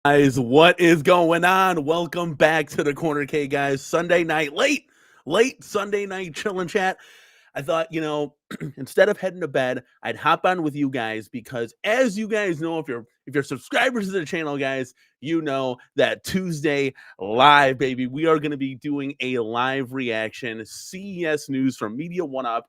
Guys, what is going on? Welcome back to the Corner K, guys. Sunday night, late Sunday night chill and chat. I thought, instead of heading to bed, I'd hop on with you guys because, as you guys know, if you're subscribers to the channel, guys, you know that Tuesday live, baby, we are going to be doing a live reaction CES news from Media1Up,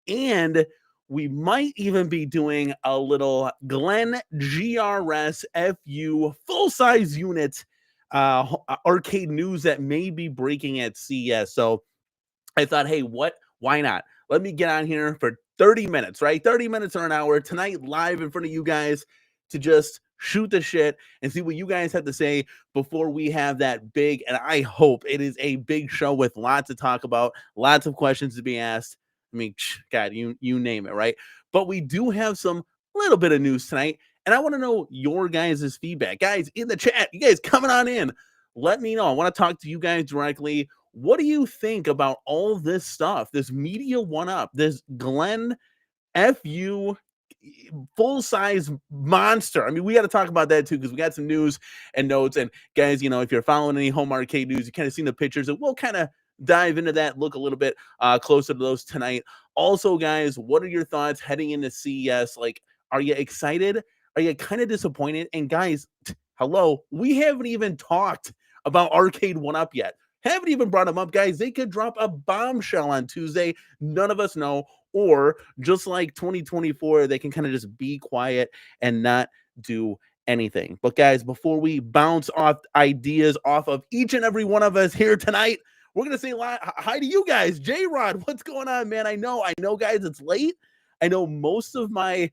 and we might even be doing a little Glenn GRS FU full-size unit arcade news that may be breaking at CES. So I thought, hey, why not? Let me get on here for 30 minutes, right? 30 minutes or an hour tonight live in front of you guys to just shoot the shit and see what you guys have to say before we have that big, and I hope it is a big show with lots to talk about, lots of questions to be asked. I mean, God, you name it, right? But we do have some little bit of news tonight, and I want to know your guys' feedback. Guys, in the chat, you guys coming on in. Let me know. I want to talk to you guys directly. What do you think about all this stuff? This Media1Up, this Glenn FU full-size monster. I mean, we got to talk about that too, because we got some news and notes. And guys, if you're following any home arcade news, you kind of seen the pictures, and we'll kind of dive into that, look a little bit closer to those tonight. Also, guys, what are your thoughts heading into CES? Like, are you excited? Are you kind of disappointed? And guys, hello, we haven't even talked about Arcade1Up yet. Haven't even brought them up, guys. They could drop a bombshell on Tuesday. None of us know. Or just like 2024, they can kind of just be quiet and not do anything. But guys, before we bounce off ideas off of each and every one of us here tonight, we're going to say hi to you guys. J-Rod, what's going on, man? I know, guys, it's late. I know most of my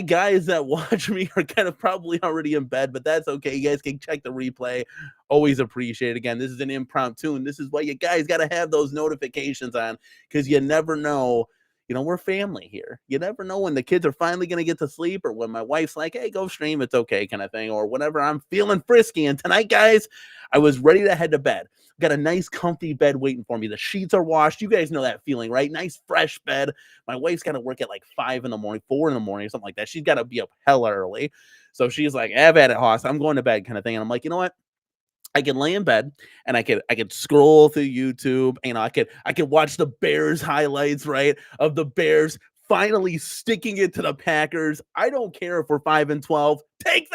guys that watch me are kind of probably already in bed, but that's okay. You guys can check the replay. Always appreciate it. Again, this is an impromptu, and this is why you guys got to have those notifications on, because you never know. We're family here. You never know when the kids are finally going to get to sleep, or when my wife's like, hey, go stream, it's okay, kind of thing, or whenever I'm feeling frisky. And tonight, guys, I was ready to head to bed. Got a nice comfy bed waiting for me. The sheets are washed. You guys know that feeling, right? Nice fresh bed. My wife's got to work at like 5 in the morning, 4 in the morning, something like that. She's got to be up hella early. So she's like, have at it, Hoss. I'm going to bed, kind of thing. And I'm like, you know what? I can lay in bed and I could scroll through YouTube. I could watch the Bears highlights, right? Of the Bears finally sticking it to the Packers. I don't care if we're 5-12. Take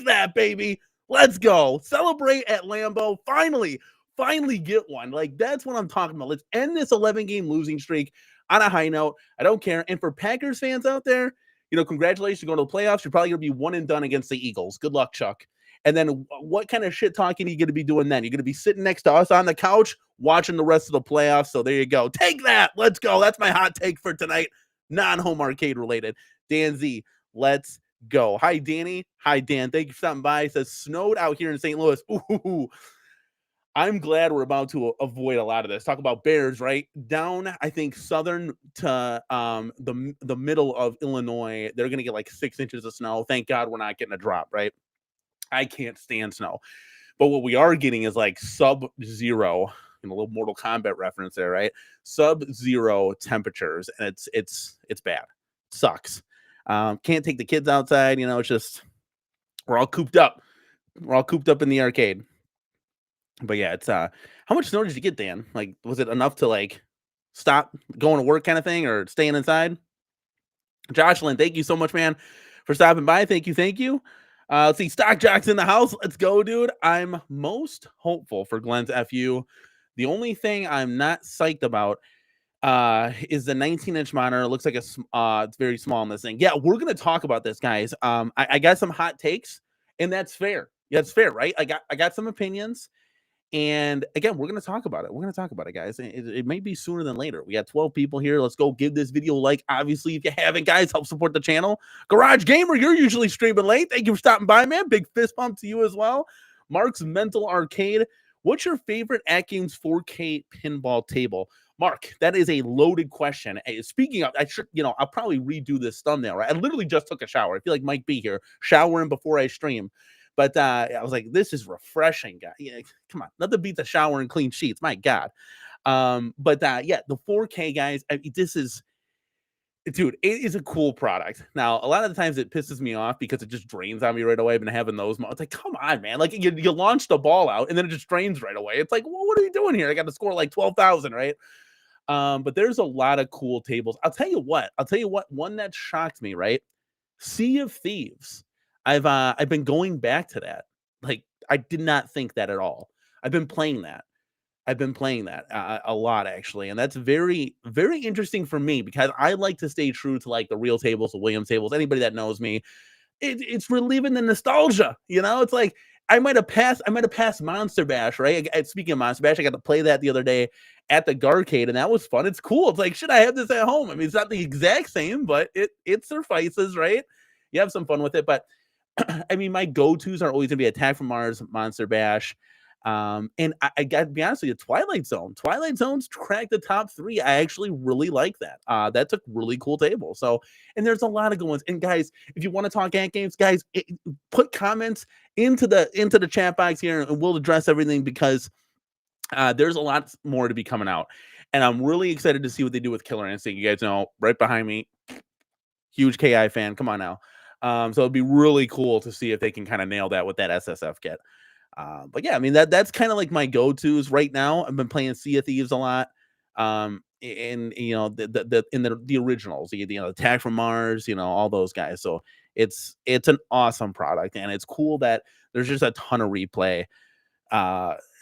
that, baby. Let's go. Celebrate at Lambeau. Finally get one. Like, that's what I'm talking about. Let's end this 11-game losing streak on a high note. I don't care. And for Packers fans out there, congratulations, going to the playoffs. You're probably going to be one and done against the Eagles. Good luck, Chuck. And then what kind of shit talking are you going to be doing then? You're going to be sitting next to us on the couch watching the rest of the playoffs. So there you go. Take that. Let's go. That's my hot take for tonight. Non-home arcade related. Dan Z, let's go. Hi, Danny. Hi, Dan. Thank you for stopping by. It says snowed out here in St. Louis. Ooh. I'm glad we're about to avoid a lot of this. Talk about Bears, right? Down, I think, southern to the middle of Illinois, they're going to get like 6 inches of snow. Thank God we're not getting a drop, right? I can't stand snow. But what we are getting is like sub-zero, a little Mortal Kombat reference there, right? Sub-zero temperatures, and it's bad. It sucks. Can't take the kids outside. It's just we're all cooped up. We're all cooped up in the arcade. But yeah, it's how much snow did you get, Dan? Like, was it enough to like stop going to work kind of thing, or staying inside? Jocelyn, thank you so much, man, for stopping by. Thank you. Let's see, Stock Jock's in the house. Let's go, dude. I'm most hopeful for Glenn's FU. The only thing I'm not psyched about is the 19-inch monitor. It looks like it's very small in this thing. Yeah, we're gonna talk about this, guys. I got some hot takes, and that's fair. Yeah, it's fair, right? I got some opinions. And again, we're going to talk about it. We're going to talk about it, guys. It may be sooner than later. We got 12 people here. Let's go give this video a like. Obviously, if you haven't, guys, help support the channel. Garage Gamer, you're usually streaming late. Thank you for stopping by, man. Big fist bump to you as well. Mark's Mental Arcade. What's your favorite At Games 4K pinball table? Mark, that is a loaded question. Speaking of, I'll probably redo this thumbnail, right? I literally just took a shower. I feel like Mike B here, showering before I stream. But I was like, this is refreshing, guy. Yeah, come on, nothing beats a shower and clean sheets. My God. But yeah, the 4K, guys. This is, dude, it is a cool product. Now, a lot of the times it pisses me off because it just drains on me right away. I've been having those. It's like, come on, man. Like you launch the ball out and then it just drains right away. It's like, well, what are you doing here? I got to score like 12,000, right? But there's a lot of cool tables. I'll tell you what. One that shocked me, right? Sea of Thieves. I've been going back to that. Like, I did not think that at all. I've been playing that a lot, actually, and that's very, very interesting for me because I like to stay true to like the real tables, the Williams tables. Anybody that knows me, it's reliving the nostalgia. It's like I might have passed Monster Bash, right? Speaking of Monster Bash, I got to play that the other day at the Garcade, and that was fun. It's cool. It's like, should I have this at home? I mean, it's not the exact same, but it suffices, right? You have some fun with it, but I mean, my go-tos are always going to be Attack from Mars, Monster Bash, and I got to be honest with you, Twilight Zone. Twilight Zone's cracked the top 3. I actually really like that. That's a really cool table. So, and there's a lot of good ones. And guys, if you want to talk At Games, guys, put comments into the chat box here, and we'll address everything because there's a lot more to be coming out. And I'm really excited to see what they do with Killer Instinct. You guys know, right behind me, huge KI fan. Come on now. So it'd be really cool to see if they can kind of nail that with that SSF kit. But yeah, I mean, that's kind of like my go-tos right now. I've been playing Sea of Thieves a lot. And the originals, Attack from Mars, all those guys. So it's an awesome product, and it's cool that there's just a ton of replay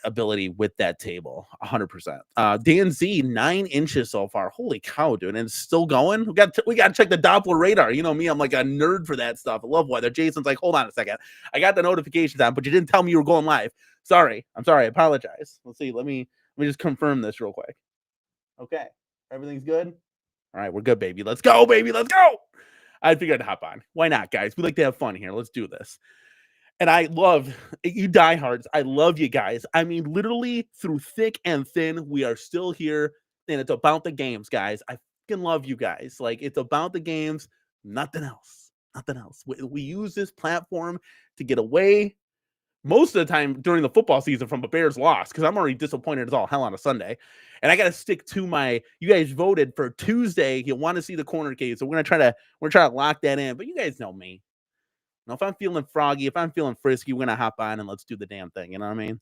ability with that table. 100%. Dan Z, 9 inches so far. Holy cow, dude. And it's still going. We got to check the Doppler radar. You know me, I'm like a nerd for that stuff. I love weather. Jason's like, hold on a second, I got the notifications on, but you didn't tell me you were going live. I'm sorry, I apologize. Let's see, let me just confirm this real quick. Okay, everything's good. All right, we're good, baby. Let's go, baby. Let's go. I figured I'd hop on. Why not, guys? We like to have fun here. Let's do this. And I love you diehards. I love you guys. I mean, literally through thick and thin, we are still here. And it's about the games, guys. I fucking love you guys. Like, it's about the games, nothing else. Nothing else. We use this platform to get away most of the time during the football season from a Bears loss, because I'm already disappointed as all hell on a Sunday. And I got to stick to you guys voted for Tuesday. You want to see the corner case. So we're going to try to lock that in. But you guys know me. If I'm feeling froggy, if I'm feeling frisky, we're going to hop on and let's do the damn thing. You know what I mean?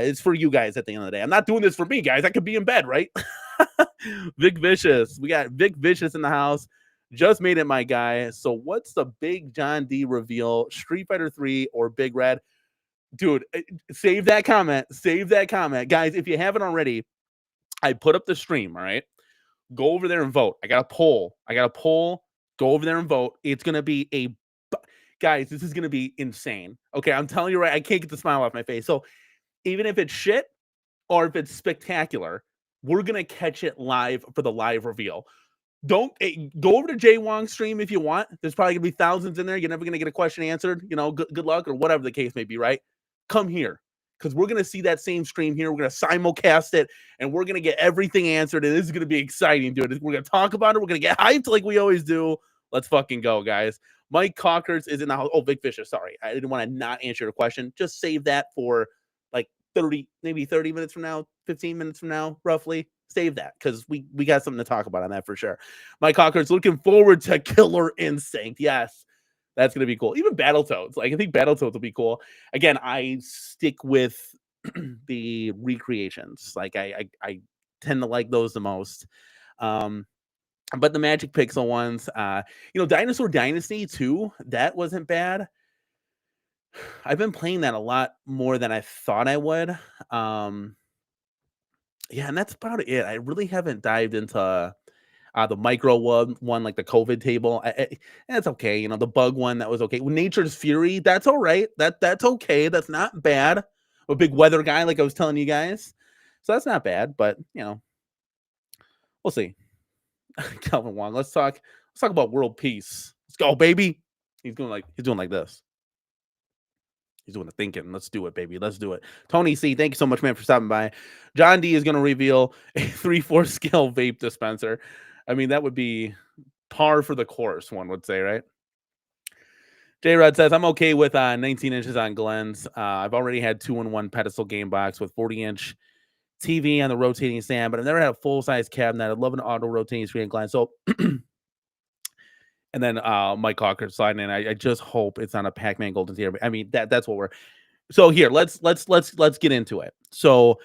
It's for you guys at the end of the day. I'm not doing this for me, guys. I could be in bed, right? Vic Vicious. We got Vic Vicious in the house. Just made it, my guy. So what's the big John D reveal? Street Fighter 3 or Big Red? Dude, save that comment. Save that comment. Guys, if you haven't already, I put up the stream, all right? Go over there and vote. I got a poll. Go over there and vote. It's going to be guys, this is going to be insane. Okay, I'm telling you, right, I can't get the smile off my face. So even if it's shit or if it's spectacular, we're going to catch it live for the live reveal. Go over to Jay Wong's stream if you want. There's probably going to be thousands in there. You're never going to get a question answered. Good luck or whatever the case may be, right? Come here because we're going to see that same stream here. We're going to simulcast it and we're going to get everything answered. And this is going to be exciting, dude. We're going to talk about it. We're going to get hyped like we always do. Let's fucking go, guys. Mike Cockers is in the house. Oh, Vic Fisher, sorry. I didn't want to not answer your question. Just save that for like 30 minutes from now, 15 minutes from now, roughly. Save that because we got something to talk about on that for sure. Mike Cockers looking forward to Killer Instinct. Yes, that's going to be cool. Even Battletoads. Like, I think Battletoads will be cool. Again, I stick with the recreations. Like, I tend to like those the most. But the Magic Pixel ones, Dinosaur Dynasty too, that wasn't bad. I've been playing that a lot more than I thought I would. Yeah, and that's about it. I really haven't dived into the micro one, like the COVID table. That's okay. The bug one, that was okay. Nature's Fury, that's all right. That's okay. That's not bad. I'm a big weather guy, like I was telling you guys. So that's not bad, but we'll see. Calvin Wong, let's talk about world peace. Let's go, baby. He's doing like this. He's doing the thinking. Let's do it, baby. Let's do it. Tony C, thank you so much, man, for stopping by. John D is going to reveal a 3/4 scale vape dispenser. I mean, that would be par for the course, one would say, right? J-Rod says, I'm okay with 19 inches on Glenn's. I've already had 2-in-1 pedestal game box with 40-inch TV on the rotating stand, but I've never had a full-size cabinet. I'd love an auto-rotating screen, Glenn. So, and then Mike Hawker sliding in. I just hope it's on a Pac-Man Golden Tier. I mean, that's what we're. So here, let's get into it. So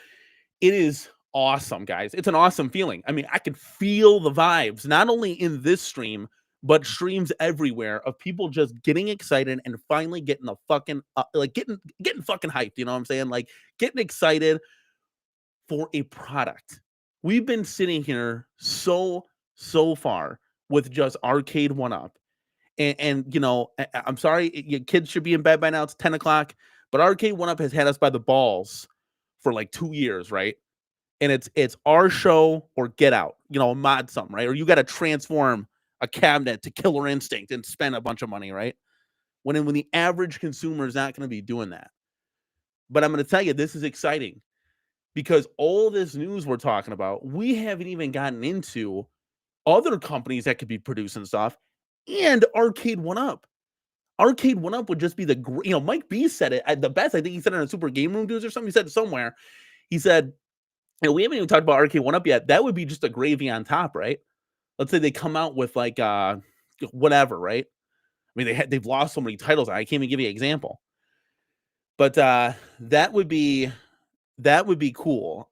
it is awesome, guys. It's an awesome feeling. I mean, I can feel the vibes, not only in this stream, but streams everywhere of people just getting excited and finally getting the fucking getting fucking hyped. You know what I'm saying? Like getting excited for a product. We've been sitting here so far with just Arcade1Up. And I'm sorry, your kids should be in bed by now. It's 10 o'clock. But Arcade1Up has had us by the balls for like 2 years, right? And it's our show or get out, mod something, right? Or you got to transform a cabinet to Killer Instinct and spend a bunch of money, right? When the average consumer is not going to be doing that. But I'm going to tell you, this is exciting because all this news we're talking about, we haven't even gotten into other companies that could be producing stuff and Arcade1Up. Arcade1Up would just be the Mike B said it the best. I think he said it on a Super Game Room Dudes or something. He said it somewhere. He said, we haven't even talked about Arcade1Up yet. That would be just a gravy on top, right? Let's say they come out with like whatever, right? I mean, they've lost so many titles. I can't even give you an example. But that would be cool.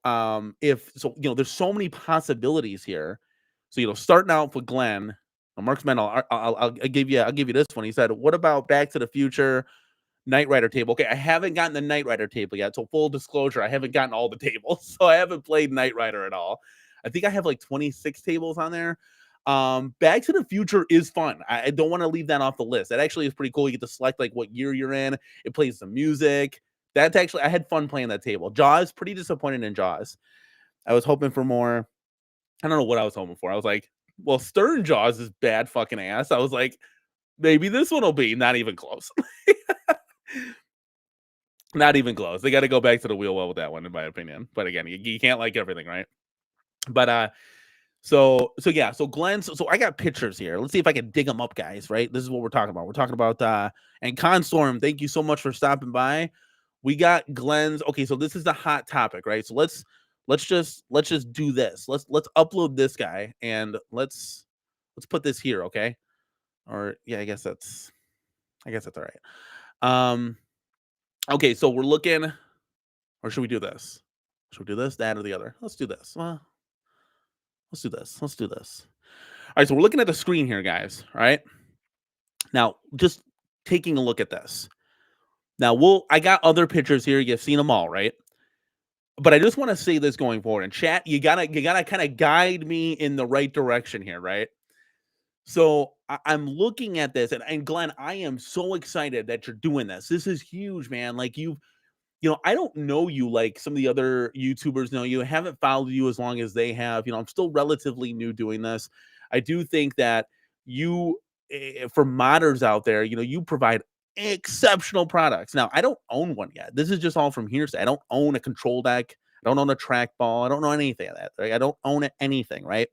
If so, there's so many possibilities here. So starting out with Glenn, Mark's Mental, I'll give you this one. He said, "What about Back to the Future Knight Rider table?" Okay, I haven't gotten the Knight Rider table yet. So full disclosure, I haven't gotten all the tables, so I haven't played Knight Rider at all. I think I have like 26 tables on there. Back to the Future is fun. I don't want to leave that off the list. That actually is pretty cool. You get to select like what year you're in. It plays the music. That's actually, I had fun playing that table. Jaws, pretty disappointed in Jaws. I was hoping for more. I don't know what I was hoping for. I was like, well, Stern Jaws is bad fucking ass. I was like, maybe this one will be. Not even close. Not even close. They got to go back to the wheel well with that one, in my opinion. But again, you can't like everything, right? But so yeah, so Glenn, so I got pictures here. Let's see if I can dig them up, guys, right? This is what we're talking about. We're talking about and Constorm, thank you so much for stopping by. We got Glenn's. Okay, so this is the hot topic, right? So let's just do this. Let's upload this guy and let's put this here, okay? Or yeah, I guess that's all right. Okay, so we're looking, or should we do this? Should we do this, that, or the other? Let's do this. Let's do this. Let's do this. All right, so we're looking at the screen here, guys. All right. Now, just taking a look at this. Now, I got other pictures here. You've seen them all, right? But I just want to say this going forward. And chat, you gotta kind of guide me in the right direction here, right? So I'm looking at this, and Glenn, I am so excited that you're doing this. This is huge, man. Like I don't know you like some of the other YouTubers know you. I haven't followed you as long as they have. I'm still relatively new doing this. I do think that you, for modders out there, you provide exceptional products. Now, I don't own one yet. This is just all from hearsay. I don't own a control deck. I don't own a trackball. I don't know anything of that. Right? I don't own anything, right?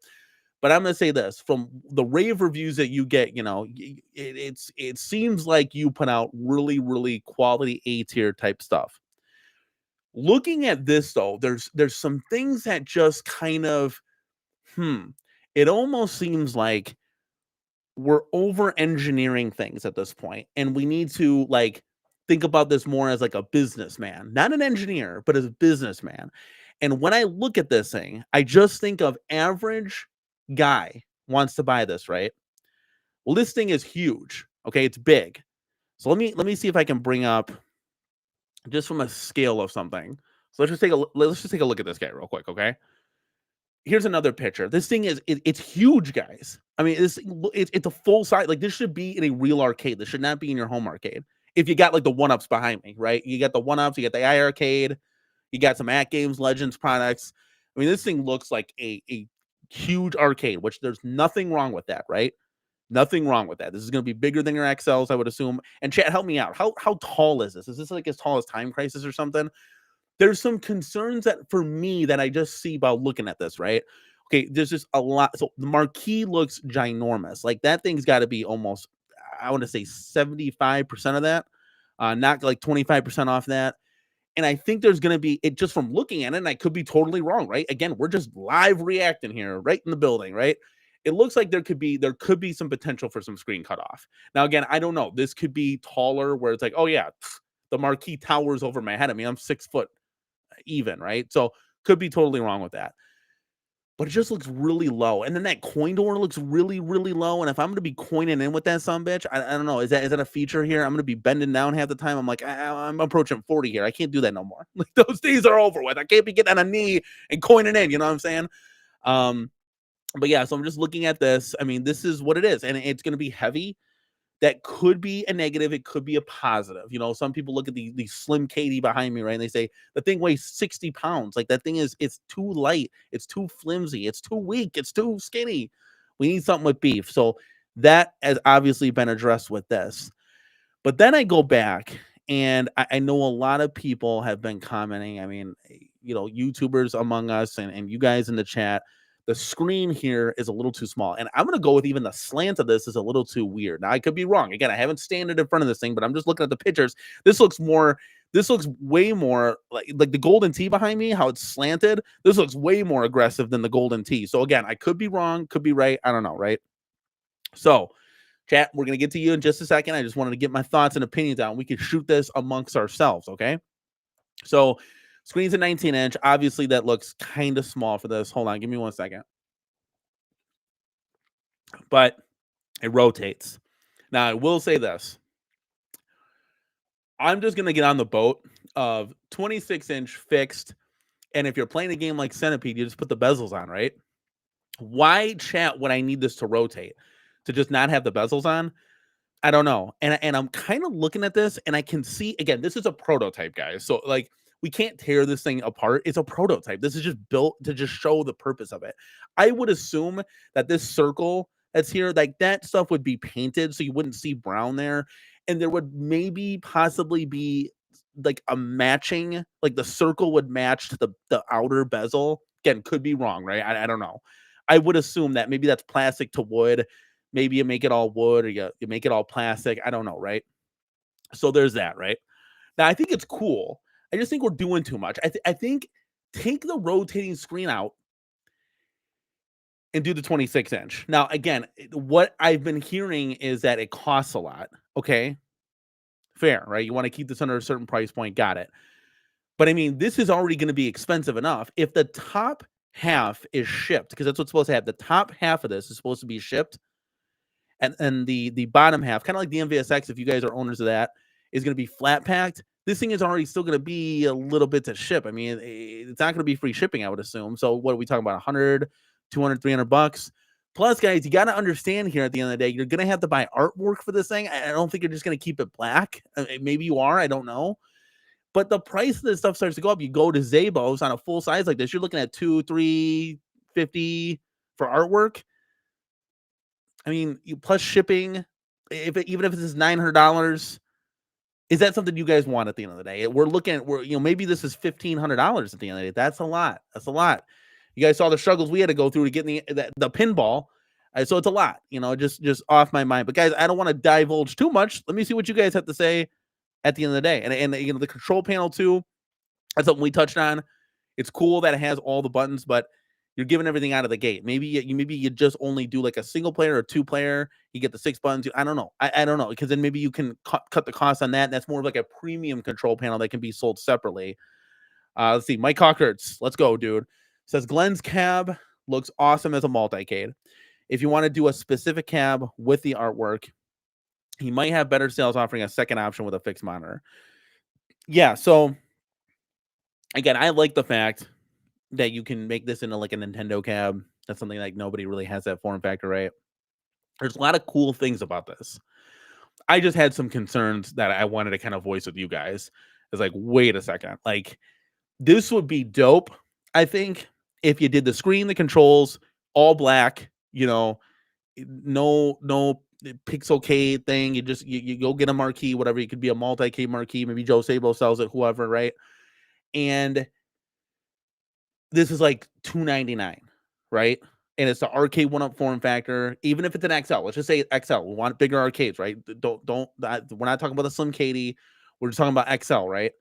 But I'm gonna say this: from the rave reviews that you get, it seems like you put out really, really quality A tier type stuff. Looking at this though, there's some things that just kind of, it almost seems like we're over engineering things at this point, and we need to like think about this more as like a businessman, not an engineer, but as a businessman. And when I look at this thing, I just think of average guy wants to buy this, right? Well, this thing is huge. Okay, it's big. So let me see if I can bring up just from a scale of something. So let's just take a look at this guy real quick, okay? Here's another picture. This thing it's huge, guys. I mean, it's a full size. Like this should be in a real arcade. This should not be in your home arcade. If you got like the 1-ups behind me, right? You got the 1-ups, you got the iArcade, you got some At Games Legends products. I mean, this thing looks like a huge arcade, which there's nothing wrong with that, right? Nothing wrong with that. This is going to be bigger than your XLs, I would assume. And chat, help me out. How tall is this? Is this like as tall as Time Crisis or something? There's some concerns that for me that I just see about looking at this, right? Okay, there's just a lot. So the marquee looks ginormous. Like that thing's got to be almost, I want to say 75% of that, not like 25% off that. And I think there's going to be it just from looking at it, and I could be totally wrong, right? Again, we're just live reacting here, right in the building, right? It looks like there could be some potential for some screen cutoff. Now, again, I don't know. This could be taller, where it's like, oh yeah, the marquee towers over my head. I mean, I'm 6 foot even, right? So could be totally wrong with that. But it just looks really low. And then that coin door looks really, really low. And if I'm going to be coining in with that sumbitch, I don't know. Is that a feature here? I'm going to be bending down half the time. I'm like, I'm approaching 40 here. I can't do that no more. Like those days are over with. I can't be getting on a knee and coining in. You know what I'm saying? Um, but yeah, so I'm just looking at this. I mean, this is what it is. And it's going to be heavy. That could be a negative. It could be a positive. Some people look at the slim Katie behind me, right? And they say the thing weighs 60 pounds. Like that thing it's too light. It's too flimsy. It's too weak. It's too skinny. We need something with beef. So that has obviously been addressed with this. But then I go back and I know a lot of people have been commenting. I mean, YouTubers among us and you guys in the chat, the screen here is a little too small. And I'm going to go with even the slant of this is a little too weird. Now, I could be wrong. Again, I haven't standed in front of this thing, but I'm just looking at the pictures. This looks way more like the golden tee behind me, how it's slanted. This looks way more aggressive than the golden tee. So again, I could be wrong, could be right. I don't know, right? So chat, we're going to get to you in just a second. I just wanted to get my thoughts and opinions out. We could shoot this amongst ourselves, okay? So screen's a 19-inch. Obviously, that looks kind of small for this. Hold on, give me 1 second. But it rotates. Now, I will say this. I'm just going to get on the boat of 26-inch fixed. And if you're playing a game like Centipede, you just put the bezels on, right? Why, chat, would I need this to rotate? To just not have the bezels on? I don't know. And I'm kind of looking at this and I can see, again, this is a prototype, guys. So like we can't tear this thing apart. It's a prototype. This is just built to just show the purpose of it. I would assume that this circle that's here, like that stuff would be painted so you wouldn't see brown there. And there would maybe possibly be like a matching, like the circle would match to the outer bezel. Again, could be wrong, right? I don't know. I would assume that maybe that's plastic to wood. Maybe you make it all wood or you make it all plastic. I don't know, right? So there's that, right? Now, I think it's cool. I just think we're doing too much. I think take the rotating screen out and do the 26-inch. Now, again, what I've been hearing is that it costs a lot. Okay, fair, right? You want to keep this under a certain price point. Got it. But I mean, this is already going to be expensive enough. If the top half is shipped, because that's what's supposed to have, the top half of this is supposed to be shipped. And the bottom half, kind of like the MVSX, if you guys are owners of that, is going to be flat packed. This thing is already still going to be a little bit to ship. I mean, it's not going to be free shipping, I would assume. So what are we talking about? 100, 200, $300? Plus, guys, you got to understand here at the end of the day, you're going to have to buy artwork for this thing. I don't think you're just going to keep it black. Maybe you are. I don't know. But the price of this stuff starts to go up. You go to Zabos on a full size like this, you're looking at $200, $350 for artwork. I mean, plus shipping, even if it's $900, is that something you guys want at the end of the day? We're looking at, maybe this is $1,500 at the end of the day. That's a lot. That's a lot. You guys saw the struggles we had to go through to get the pinball. So it's a lot, just off my mind. But guys, I don't want to divulge too much. Let me see what you guys have to say at the end of the day. And the control panel too, that's something we touched on. It's cool that it has all the buttons, but you're giving everything out of the gate. Maybe you just only do like a single player or 2-player. You get the 6 buttons. I don't know. I don't know, because then maybe you can cut the cost on that. And that's more of like a premium control panel that can be sold separately. Let's see. Mike Hawkerts, let's go, dude. Says Glenn's cab looks awesome as a multicade. If you want to do a specific cab with the artwork, he might have better sales offering a second option with a fixed monitor. Yeah, so again, I like the fact that you can make this into like a Nintendo cab. That's something like nobody really has that form factor, right? There's a lot of cool things about this. I just had some concerns that I wanted to kind of voice with you guys. It's like, wait a second. Like, this would be dope, I think, if you did the screen, the controls, all black, no pixel-cade thing. You go get a marquee, whatever. It could be a multi-K marquee. Maybe Joe Sabo sells it, whoever, right? And this is like $299, right? And it's the arcade 1-up form factor. Even if it's an XL, let's just say XL. We want bigger arcades, right? We're not talking about the Slim Katie. We're just talking about XL, right?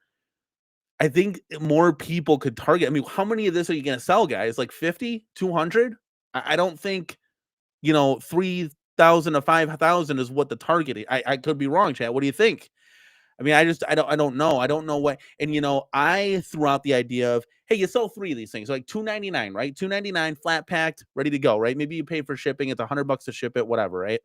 I think more people could target. I mean, how many of this are you going to sell, guys? Like 50, 200? I don't think, 3,000 to 5,000 is what the target is. I could be wrong, Chad. What do you think? I mean, I don't know. I don't know what. And, I threw out the idea of, hey, you sell 3 of these things, like $299, right? $299 flat packed, ready to go, right? Maybe you pay for shipping. It's $100 to ship it, whatever, right?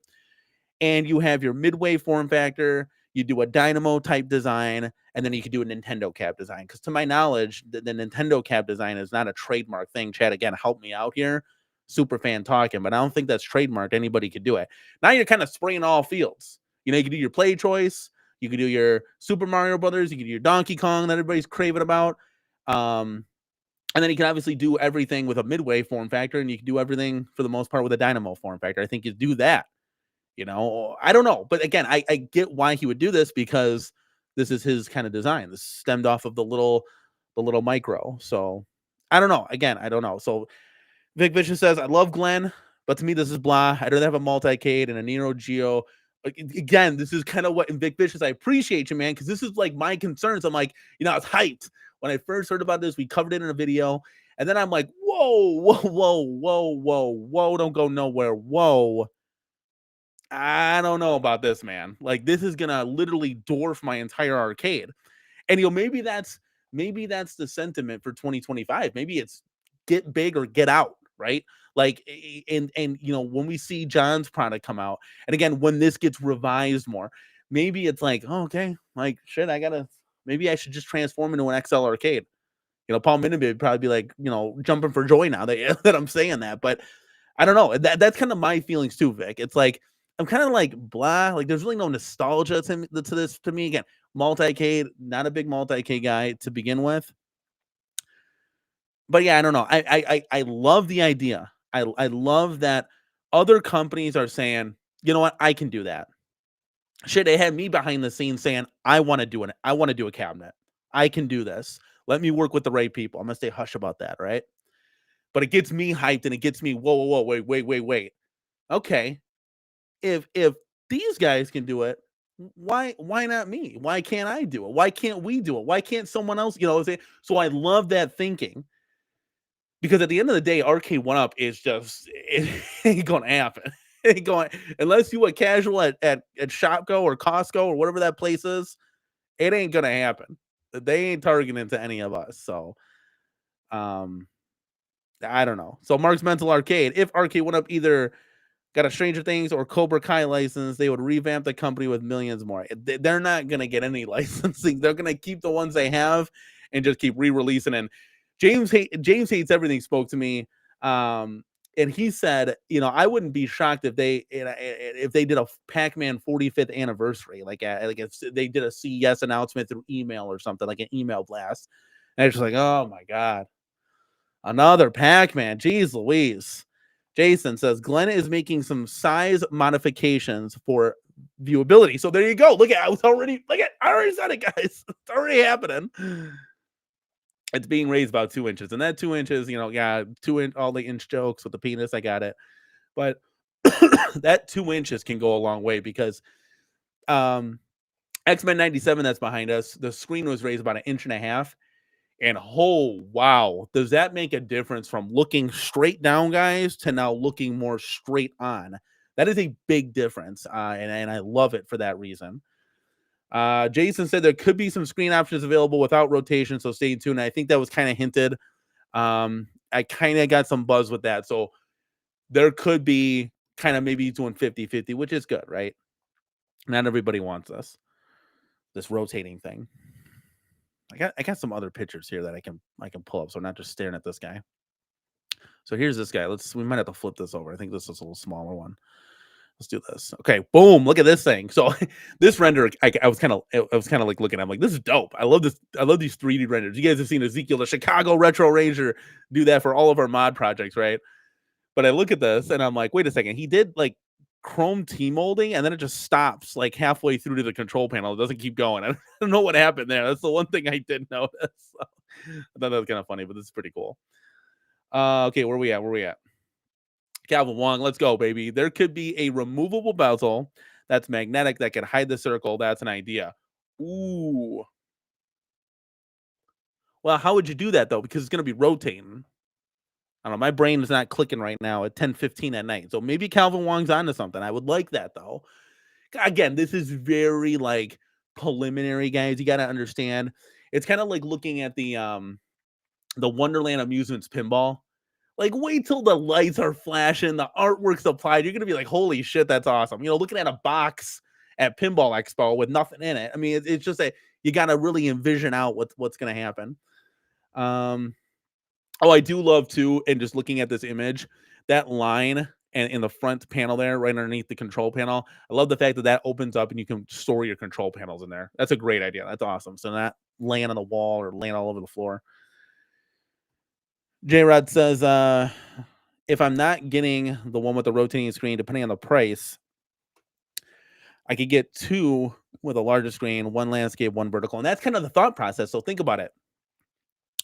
And you have your midway form factor. You do a Dynamo type design, and then you could do a Nintendo cab design. Because to my knowledge, the Nintendo cab design is not a trademark thing. Chad, again, help me out here. Super fan talking, but I don't think that's trademarked. Anybody could do it. Now you're kind of spraying all fields. You can do your Play Choice. You can do your Super Mario Brothers. You can do your Donkey Kong that everybody's craving about. And then you can obviously do everything with a midway form factor, and you can do everything for the most part with a Dynamo form factor. I think you do that. I don't know. But again, I get why he would do this, because this is his kind of design. This stemmed off of the little micro. So I don't know. Again, I don't know. So Vic Vicious says, I love Glenn, but to me, this is blah. I'd rather have a multicade and a Nero Geo. Again, this is kind of what in Vic Vicious, I appreciate you, man, because this is like my concerns. I'm like, I was hyped when I first heard about this. We covered it in a video. And then I'm like, whoa, don't go nowhere. Whoa. I don't know about this, man. Like, this is gonna literally dwarf my entire arcade. And maybe that's the sentiment for 2025. Maybe it's get big or get out, right? Like, and when we see John's product come out, and again, when this gets revised more, maybe it's like, oh, okay, like shit, maybe I should just transform into an XL arcade. Paul Minibid would probably be like, jumping for joy now that I'm saying that. But I don't know. That's kind of my feelings too, Vic. It's like, I'm kind of like blah. Like, there's really no nostalgia to this to me. Again, multi-K, not a big multi-K guy to begin with. But yeah, I don't know. I love the idea. I love that other companies are saying, you know what, I can do that. Shit, they had me behind the scenes saying, I want to do it. I want to do a cabinet. I can do this. Let me work with the right people. I'm gonna stay hush about that, right? But it gets me hyped, and it gets me, whoa, wait. Okay. If these guys can do it, why not me? Why can't I do it? Why can't we do it? Why can't someone else? So I love that thinking, because at the end of the day, arcade 1-up is just, it ain't gonna happen. It ain't going, unless you a casual at Shopko or Costco or whatever that place is. It ain't gonna happen. They ain't targeting to any of us. So I don't know. So Mark's Mental Arcade, if arcade 1-up either got a Stranger Things or Cobra Kai license, they would revamp the company with millions more. They're not going to get any licensing. They're going to keep the ones they have and just keep re-releasing. And James Hates Everything spoke to me. And he said, I wouldn't be shocked if they did a Pac-Man 45th anniversary, like if they did a CES announcement through email or something, like an email blast. And it's just like, oh my God, another Pac-Man. Jeez Louise. Jason says Glenn is making some size modifications for viewability. So there you go. I already said it, guys. It's already happening. It's being raised about 2 inches, and that 2 inches, yeah, 2 inch, all the inch jokes with the penis, I got it. But that 2 inches can go a long way because um, X-Men 97 that's behind us, the screen was raised about an inch and a half. And oh, wow, does that make a difference from looking straight down, guys, to now looking more straight on? That is a big difference, and I love it for that reason. Jason said there could be some screen options available without rotation, so stay tuned. I think that was kind of hinted. I kind of got some buzz with that. So there could be kind of maybe doing 50-50, which is good, right? Not everybody wants this rotating thing. I got some other pictures here that I can pull up, so I'm not just staring at this guy. So here's this guy. We might have to flip this over. I think this is a little smaller one. Let's do this. Okay, boom! Look at this thing. So this render, I was kind of like looking. I'm like, this is dope. I love this. I love these 3D renders. You guys have seen Ezekiel, the Chicago Retro Ranger, do that for all of our mod projects, right? But I look at this and I'm like, wait a second. He did like chrome T molding, and then it just stops like halfway through to the control panel. It doesn't keep going. I don't know what happened there. That's the one thing I did notice. So I thought that was kind of funny, but this is pretty cool. Okay, where we at? Calvin Wong, let's go, baby. There could be a removable bezel that's magnetic that can hide the circle. That's an idea. Ooh. Well, how would you do that, though? Because it's going to be rotating. I don't know. My brain is not clicking right now at 10:15 at night. So maybe Calvin Wong's onto something. I would like that, though. Again, this is very, like, preliminary, guys. You got to understand. It's kind of like looking at the Wonderland Amusements pinball. Like, wait till the lights are flashing, the artwork's applied. You're gonna be like, "Holy shit, that's awesome!" Looking at a box at Pinball Expo with nothing in it. I mean, it's just you gotta really envision out what's gonna happen. Oh, I do love too, and just looking at this image, that line and in the front panel there, right underneath the control panel. I love the fact that that opens up and you can store your control panels in there. That's a great idea. That's awesome. So not laying on the wall or laying all over the floor. J-Rod says, if I'm not getting the one with the rotating screen, depending on the price, I could get two with a larger screen, one landscape, one vertical. And that's kind of the thought process. So think about it.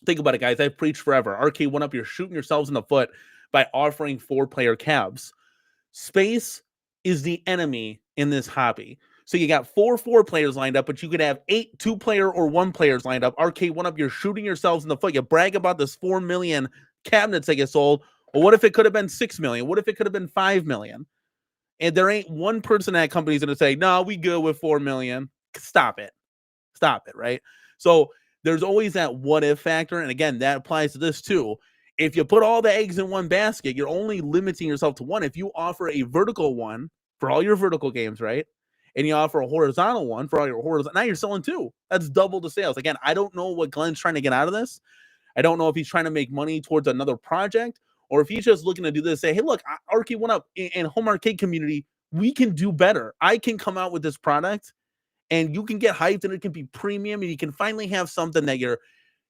Think about it, guys. I've preached forever. Arcade1Up, you're shooting yourselves in the foot by offering 4-player cabs. Space is the enemy in this hobby. So you got 4 players lined up, but you could have 8 2-player or 1-players lined up. Arcade1Up, you're shooting yourselves in the foot. You brag about this 4 million cabinets that get sold. Well, what if it could have been 6 million? What if it could have been 5 million? And there ain't one person at that company's going to say, no, we good with 4 million. Stop it. Stop it, right? So there's always that what if factor. And again, that applies to this too. If you put all the eggs in one basket, you're only limiting yourself to one. If you offer a vertical one for all your vertical games, right? And you offer a horizontal one for all your horizontal, now you're selling 2. That's double the sales. Again, I don't know what Glenn's trying to get out of this. I don't know if he's trying to make money towards another project or if he's just looking to do this, say, hey, look, Arcade1Up and home arcade community, we can do better. I can come out with this product and you can get hyped and it can be premium and you can finally have something that you're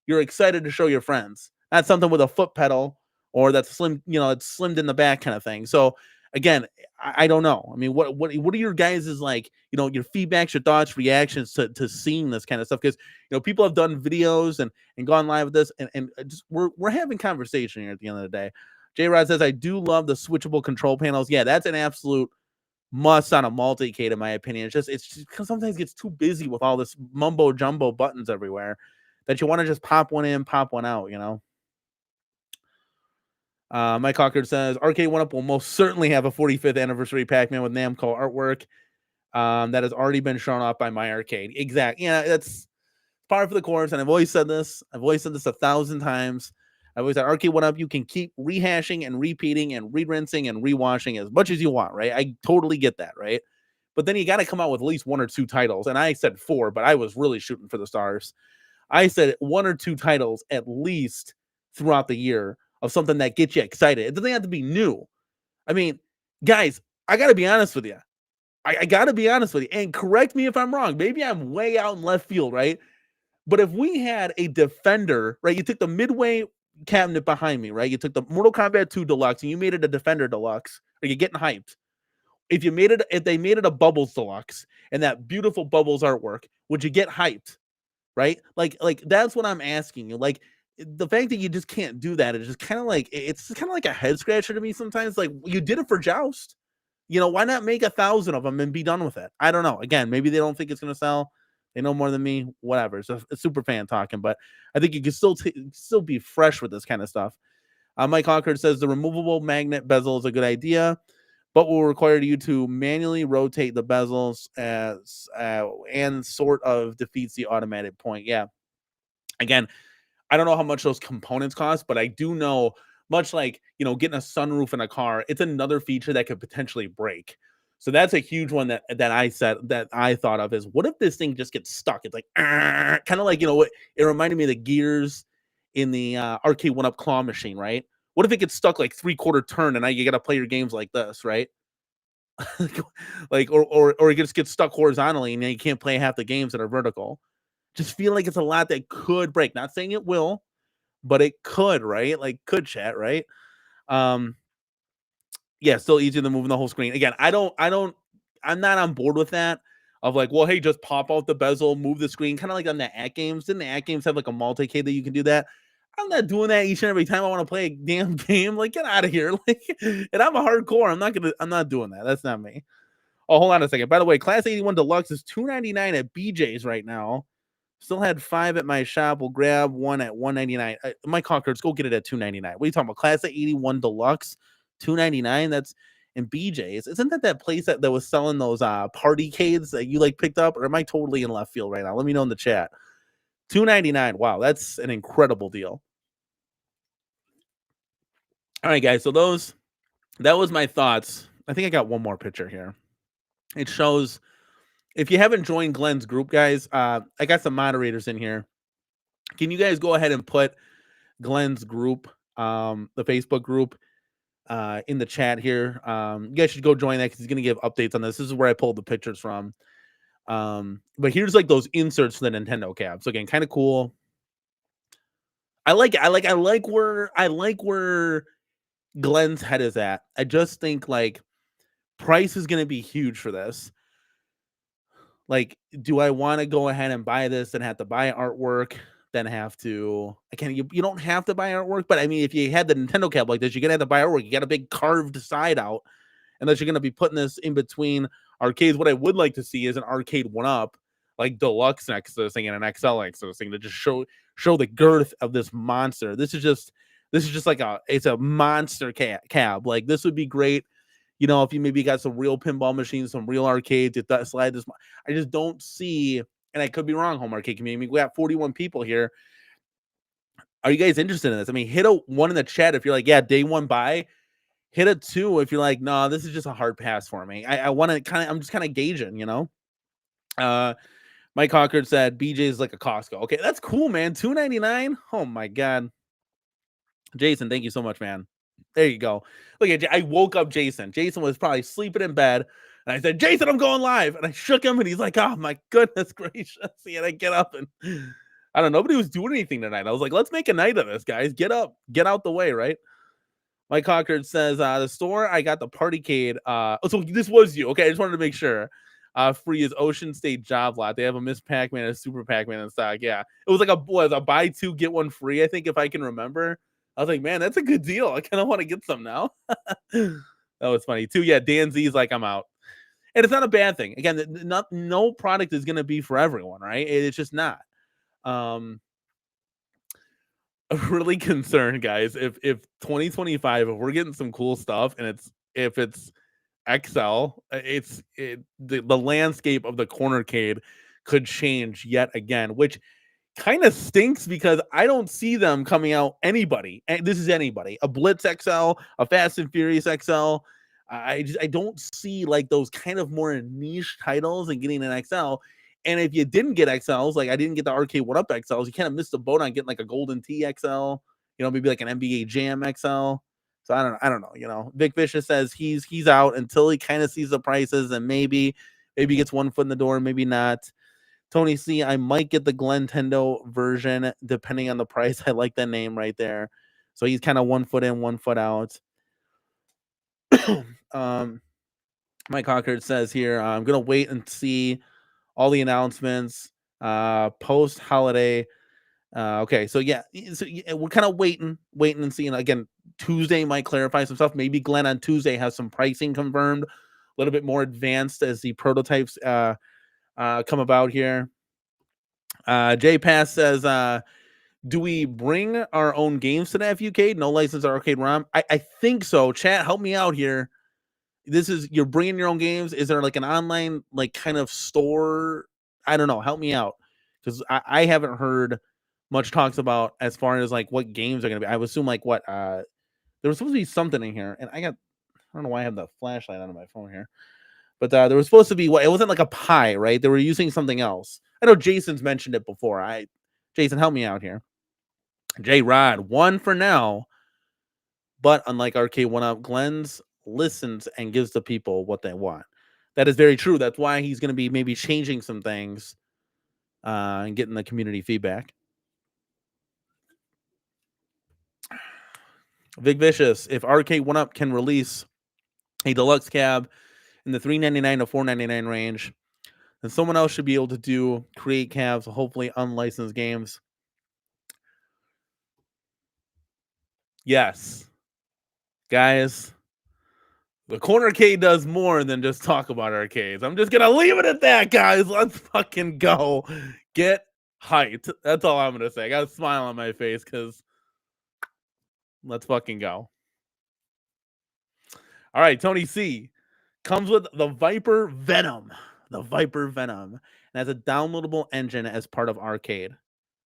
excited to show your friends. Not something with a foot pedal or that's slim, it's slimmed in the back kind of thing. So again, I don't know. I mean, what are your guys' like, your feedbacks, your thoughts, reactions to seeing this kind of stuff? Because people have done videos and gone live with this, and just we're having conversation here at the end of the day. J-Rod says, I do love the switchable control panels. Yeah, that's an absolute must on a multi-cade, in my opinion. It's just because sometimes it gets too busy with all this mumbo jumbo buttons everywhere that you want to just pop one in, pop one out, Mike Hawker says Arcade1Up will most certainly have a 45th anniversary Pac-Man with Namco artwork that has already been shown off by my arcade. Exactly. Yeah, that's par for the course. And I've always said this. I've always said this 1,000 times. I've always said Arcade1Up, you can keep rehashing and repeating and re-rinsing and rewashing as much as you want, right? I totally get that, right? But then you got to come out with at least 1 or 2 titles. And I said 4, but I was really shooting for the stars. I said 1 or 2 titles at least throughout the year of something that gets you excited. It doesn't have to be new. I mean, guys, I got to be honest with you. I got to be honest with you. And correct me if I'm wrong. Maybe I'm way out in left field, right? But if we had a Defender, right? You took the Midway cabinet behind me, right? You took the Mortal Kombat 2 Deluxe and you made it a Defender Deluxe. Are you getting hyped? If they made it a Bubbles Deluxe and that beautiful Bubbles artwork, would you get hyped? Right? Like that's what I'm asking you. Like, the fact that you just can't do that is just kind of like it's kind of like a head scratcher to me sometimes. Like you did it for Joust, why not make 1,000 of them and be done with it? I don't know. Again, maybe they don't think it's gonna sell. They know more than me. Whatever. It's a super fan talking, but I think you can still be fresh with this kind of stuff. Mike Concord says the removable magnet bezel is a good idea, but will require you to manually rotate the bezels and sort of defeats the automatic point. Yeah. Again, I don't know how much those components cost, but I do know, much like, getting a sunroof in a car, it's another feature that could potentially break. So that's a huge one that I thought of is, what if this thing just gets stuck? It's like kind of like, it reminded me of the gears in the arcade 1-Up claw machine, right? What if it gets stuck like 3/4 turn and now you got to play your games like this, right? Like or it just gets stuck horizontally and then you can't play half the games that are vertical. Just feel like it's a lot that could break. Not saying it will, but it could, right? Like could chat, right? Um, yeah, still easier than moving the whole screen. Again, I'm not on board with that. Of like, well, hey, just pop out the bezel, move the screen, kind of like on the at games. Didn't the at games have like a multi-K that you can do that? I'm not doing that each and every time I want to play a damn game. Like, get out of here. Like, and I'm a hardcore. I'm not doing that. That's not me. Oh, hold on a second. By the way, Class 81 Deluxe is $299 at BJ's right now. Still had 5 at my shop. We'll grab one at $199. My Concords, go get it at $299. What are you talking about? Class 81 Deluxe, $299. That's in BJ's. Isn't that place that was selling those party cades that you like picked up? Or am I totally in left field right now? Let me know in the chat. $299. Wow, that's an incredible deal. All right, guys. So that was my thoughts. I think I got one more picture here. It shows, if you haven't joined Glenn's group, guys, I got some moderators in here. Can you guys go ahead and put Glenn's group, the Facebook group, in the chat here? You guys should go join that because he's going to give updates on this. This is where I pulled the pictures from. But here's like those inserts for the Nintendo cab. So again, kind of cool. I like where Glenn's head is at. I just think like price is going to be huge for this. Like, do I want to go ahead and buy this and have to buy artwork? Then have to, again, you don't have to buy artwork, but I mean, if you had the Nintendo cab like this, you're gonna have to buy artwork. You got a big carved side out, unless you're gonna be putting this in between arcades. What I would like to see is an arcade 1-Up, like deluxe next to this thing and an XL next to this thing, to just show the girth of this monster. This is just like it's a monster cab. Like, this would be great. If you maybe got some real pinball machines, some real arcades, you slide this. I just don't see, and I could be wrong, home arcade community. We got 41 people here. Are you guys interested in this? I mean, hit a 1 in the chat if you're like, yeah, day 1 buy. Hit a 2 if you're like, no, this is just a hard pass for me. I want to I'm just kind of gauging, Mike Concord said BJ is like a Costco. Okay, that's cool, man. $299. Oh my god. Jason, thank you so much, man. There you go. Look at I woke up Jason. Jason was probably sleeping in bed. And I said, Jason, I'm going live. And I shook him and he's like, oh my goodness gracious. And I get up and I don't know. Nobody was doing anything tonight. I was like, let's make a night of this, guys. Get up. Get out the way, right? Mike Concord says, the store I got the partycade. So this was you. Okay, I just wanted to make sure. Free is Ocean State Job Lot. They have a Miss Pac-Man and a Super Pac-Man in stock. Yeah. It was like a buy 2, get 1 free, I think, if I can remember. I was like, man, that's a good deal. I kind of want to get some now. That was funny too. Yeah, Dan Z's like, I'm out. And it's not a bad thing. Again, no product is going to be for everyone, right? It's just not. I'm really concerned, guys. If 2025, if we're getting some cool stuff, and if it's XL, the landscape of the cornercade could change yet again, which kind of stinks because I don't see them coming out anybody. And this is anybody. A Blitz XL, a Fast and Furious XL. I don't see like those kind of more niche titles and getting an XL. And if you didn't get XLs, like I didn't get the arcade 1-Up XLs, you kind of missed the boat on getting like a Golden T XL, maybe like an NBA Jam XL. So I don't know. Vic Vicious says he's out until he kind of sees the prices and maybe gets 1 foot in the door, maybe not. Tony C, I might get the Glentendo version depending on the price. I like that name right there. So he's kind of 1 foot in, 1 foot out. Mike Concord says here, I'm gonna wait and see all the announcements post holiday Okay, so yeah, we're kind of waiting and seeing. Again, Tuesday might clarify some stuff. Maybe Glenn on Tuesday has some pricing confirmed, a little bit more advanced as the prototypes come about here. J Pass says, do we bring our own games to the FUK? No license or arcade ROM? I think so. Chat, help me out here. This is, you're bringing your own games. Is there like an online like kind of store? I don't know. Help me out, because I haven't heard much talks about as far as like what games are going to be. I would assume like what there was supposed to be something in here, and I don't know why I have the flashlight on my phone here, but there was supposed to be what, it wasn't like a pie, right? They were using something else. I know Jason's mentioned it before. Jason, help me out here. J Rod, one for now, but unlike Arcade1Up, Glenn's listens and gives the people what they want. That is very true. That's why he's going to be maybe changing some things and getting the community feedback. Vic Vicious, if Arcade1Up can release a deluxe cab in the $399 to $499 range, then someone else should be able to create cabs, hopefully unlicensed games. Yes. Guys, the Cornercade does more than just talk about arcades. I'm just going to leave it at that, guys. Let's fucking go. Get hyped. That's all I'm going to say. I got a smile on my face because let's fucking go. All right, Tony C comes with the Viper Venom. The Viper Venom. And has a downloadable engine as part of Arcade.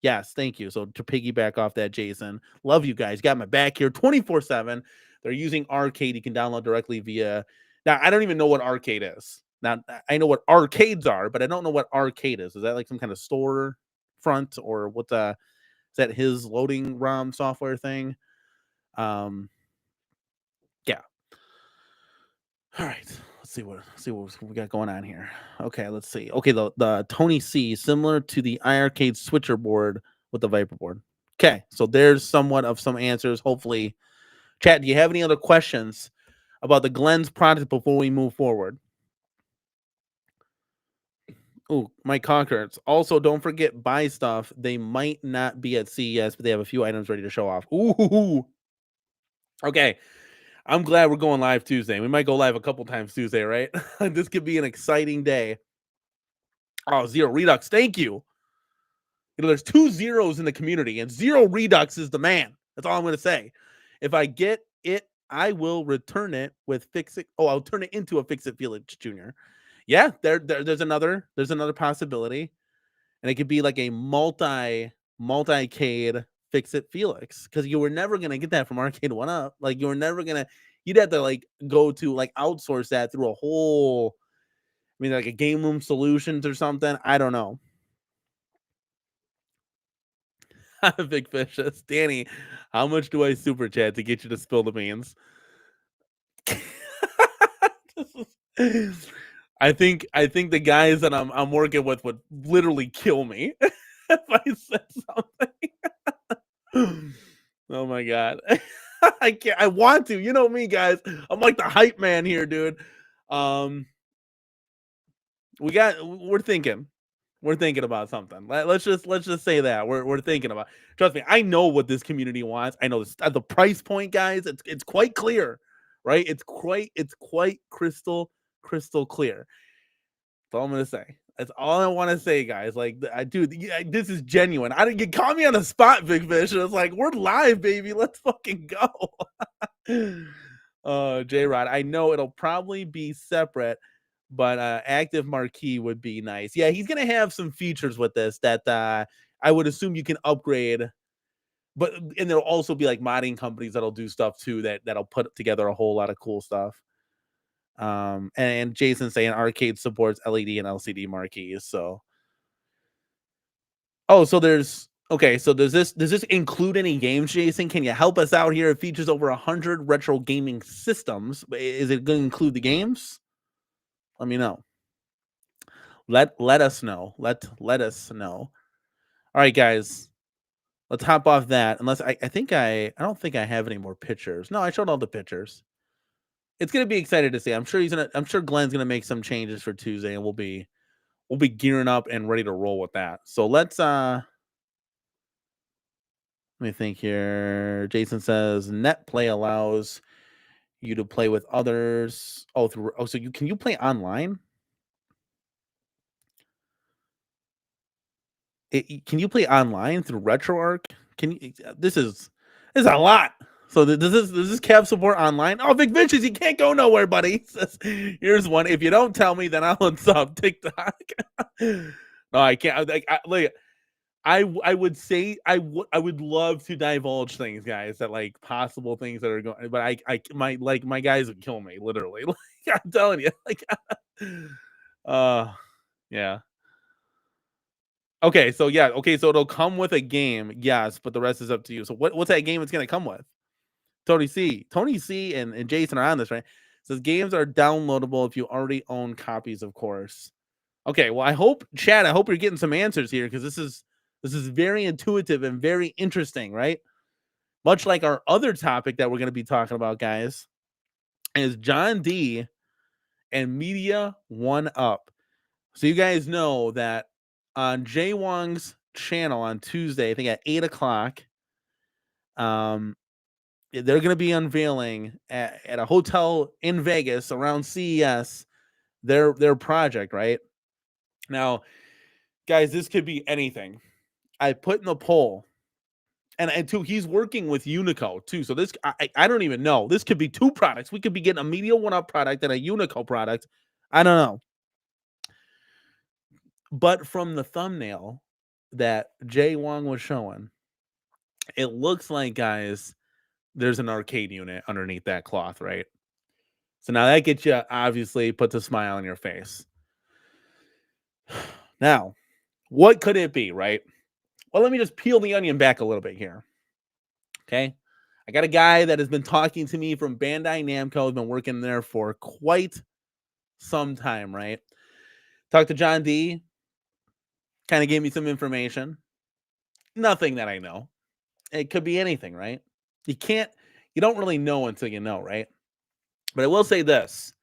Yes, thank you. So to piggyback off that, Jason, love you guys. Got my back here 24/7. They're using Arcade. You can download directly via. Now, I don't even know what Arcade is. Now, I know what arcades are, but I don't know what Arcade is. Is that like some kind of store front, or what is that his loading ROM software thing? Yeah. All right. Let's see what we got going on here. Okay, let's see. Okay, the Tony C, similar to the iArcade switcher board with the Viper board. Okay, so there's somewhat of some answers. Hopefully, chat, do you have any other questions about the Glenn's product before we move forward? Oh, Mike Conquerors. Also, don't forget, buy stuff. They might not be at CES, but they have a few items ready to show off. Ooh. Okay. I'm glad we're going live Tuesday. We might go live a couple times Tuesday, right? This could be an exciting day. Oh, Zero Redux. Thank you. There's 2 zeros in the community, and Zero Redux is the man. That's all I'm going to say. If I get it, I will return it with Fix It. Oh, I'll turn it into a Fix It Felix Jr. Yeah, there's another possibility, and it could be like a multi-cade Fix It Felix, because you were never going to get that from Arcade1Up. Like, you were never going to. You'd have to like go to like outsource that through a whole. I mean, like a Game Room Solutions or something. I don't know. Big Fishes. Danny, how much do I super chat to get you to spill the beans? I think the guys that I'm working with would literally kill me if I said something. Oh my god. I can't. I want to. You know me, guys. I'm like the hype man here, dude. We're thinking. We're thinking about something. Let's just say that we're thinking about. Trust me, I know what this community wants. I know the price point, guys. It's quite clear, right? It's quite crystal clear. That's all I'm gonna say. That's all I want to say, guys. Like, dude, this is genuine. I didn't get caught me on the spot, Big Fish. It's like, we're live, baby. Let's fucking go. J Rod, I know it'll probably be separate, but active marquee would be nice. Yeah, he's gonna have some features with this that I would assume you can upgrade. But and there'll also be like modding companies that'll do stuff too that'll put together a whole lot of cool stuff. And Jason saying Arcade supports LED and LCD marquees. So, so does this include any games, Jason? Can you help us out here? It features over 100 retro gaming systems. Is it going to include the games? Let me know. Let us know. Let us know. All right, guys. Let's hop off that. Unless I don't think I have any more pictures. No, I showed all the pictures. It's gonna be excited to see. I'm sure Glenn's gonna make some changes for Tuesday, and we'll be gearing up and ready to roll with that. So let's Let me think here. Jason says net play allows you to play with others. So can you play online? Can you play online through RetroArch? Can you? This is a lot. So does this Cav support online? Oh, Vic Vicious, you can't go nowhere, buddy. Says, here's one. If you don't tell me, then I'll unsub TikTok. No, I can't. I would say I would love to divulge things, guys, that like possible things that are going, but my guys would kill me literally. Like I'm telling you, like, yeah. Okay, so yeah, okay, so it'll come with a game, yes, but the rest is up to you. So what's that game it's gonna come with? Tony C and Jason are on this, right? Says games are downloadable if you already own copies, of course. Okay, well, I hope you're getting some answers here because this is very intuitive and very interesting, right? Much like our other topic that we're going to be talking about, guys, is John D and Media1Up. So you guys know that on Jay Wong's channel on Tuesday, I think at 8:00, they're going to be unveiling at a hotel in Vegas around CES their project, right? Now, guys, this could be anything. I put in the poll, and two, he's working with Unico too. So this, I don't even know. This could be two products. We could be getting a Media1Up product and a Unico product. I don't know. But from the thumbnail that Jay Wong was showing, it looks like, guys, there's an arcade unit underneath that cloth, right? So now that gets you, obviously puts a smile on your face. Now, what could it be, right? Well, let me just peel the onion back a little bit here. Okay. I got a guy that has been talking to me from Bandai Namco, has been working there for quite some time, right? Talked to John D, kind of gave me some information. Nothing that I know. It could be anything, right? You don't really know until you know, right? But I will say this.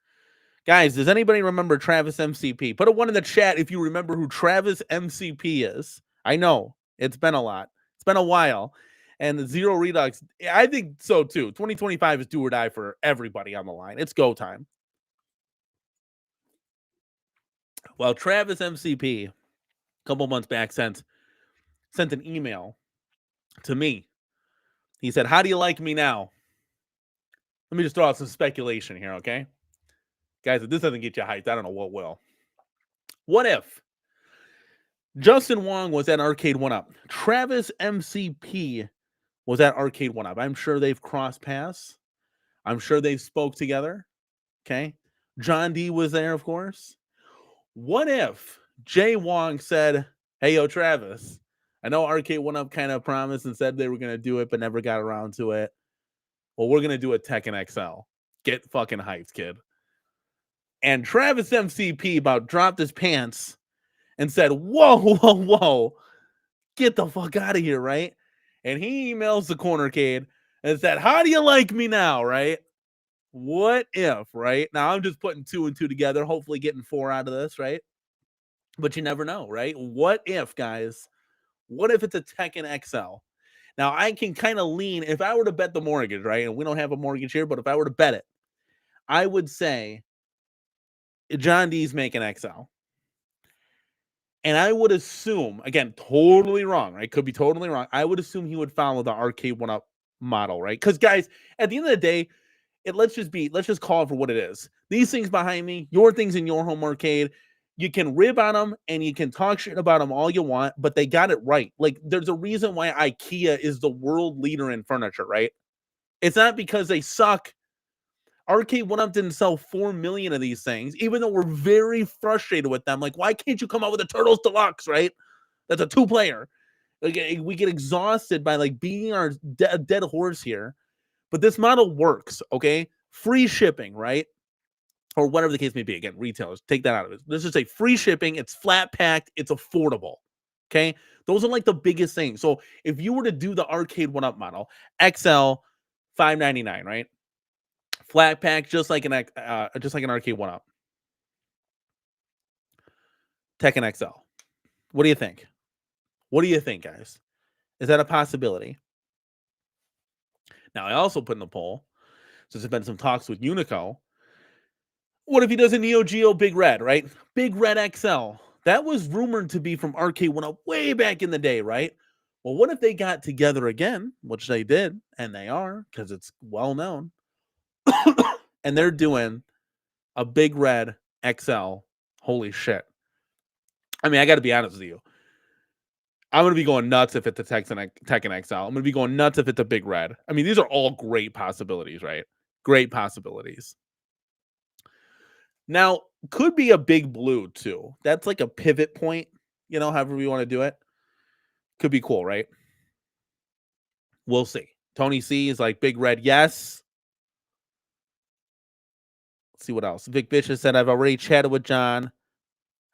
Guys, does anybody remember Travis MCP? Put a one in the chat if you remember who Travis MCP is. I know it's been a lot. It's been a while. And the Zero Redux, I think so too. 2025 is do or die for everybody on the line. It's go time. Well, Travis MCP, a couple months back, sent an email to me. He said, "How do you like me now?" Let me just throw out some speculation here, okay? Guys, if this doesn't get you hyped, I don't know what will. What if Justin Wong was at Arcade1Up? Travis MCP was at Arcade1Up. I'm sure they've crossed paths. I'm sure they've spoke together. Okay. John D was there, of course. What if Jay Wong said, "Hey, yo, Travis, I know Arcade1Up kind of promised and said they were going to do it, but never got around to it. Well, we're going to do a Tekken XL. Get fucking hyped, kid." And Travis MCP about dropped his pants and said, "Whoa, whoa, whoa, get the fuck out of here," right? And he emails the Cornercade and said, "How do you like me now?" Right? What if, right? Now I'm just putting two and two together, hopefully getting four out of this, right? But you never know, right? What if, guys? What if it's a Tekken XL? Now I can kind of lean, if I were to bet the mortgage, right? And we don't have a mortgage here, but if I were to bet it, I would say John D's making XL. And I would assume, again, totally wrong, right? Could be totally wrong. I would assume he would follow the Arcade1Up model, right? Because, guys, at the end of the day, let's just call it for what it is. These things behind me, your things in your home arcade, you can rib on them and you can talk shit about them all you want, but they got it right. Like, there's a reason why IKEA is the world leader in furniture, right? It's not because they suck. Arcade1Up didn't sell 4 million of these things, even though we're very frustrated with them. Like, why can't you come out with a Turtles Deluxe, right? That's a 2-player. Like, we get exhausted by like beating our dead horse here. But this model works, okay? Free shipping, right? Or whatever the case may be. Again, retailers, take that out of it. This is a free shipping. It's flat packed. It's affordable, okay? Those are like the biggest things. So if you were to do the Arcade1Up model, XL, $599, right? Flat pack, just like an Arcade1Up. Tekken XL. What do you think? What do you think, guys? Is that a possibility? Now, I also put in the poll, since there's been some talks with Unico, what if he does a Neo Geo Big Red, right? Big Red XL. That was rumored to be from RK1Up way back in the day, right? Well, what if they got together again, which they did, and they are, because it's well known, and they're doing a Big Red XL. Holy shit. I mean, I got to be honest with you. I'm going to be going nuts if it's a Tekken XL. I'm going to be going nuts if it's a Big Red. I mean, these are all great possibilities, right? Great possibilities. Now, could be a Big Blue, too. That's like a pivot point, however we want to do it. Could be cool, right? We'll see. Tony C is like Big Red, yes. Let's see what else. Vic Vicious said, I've already chatted with John.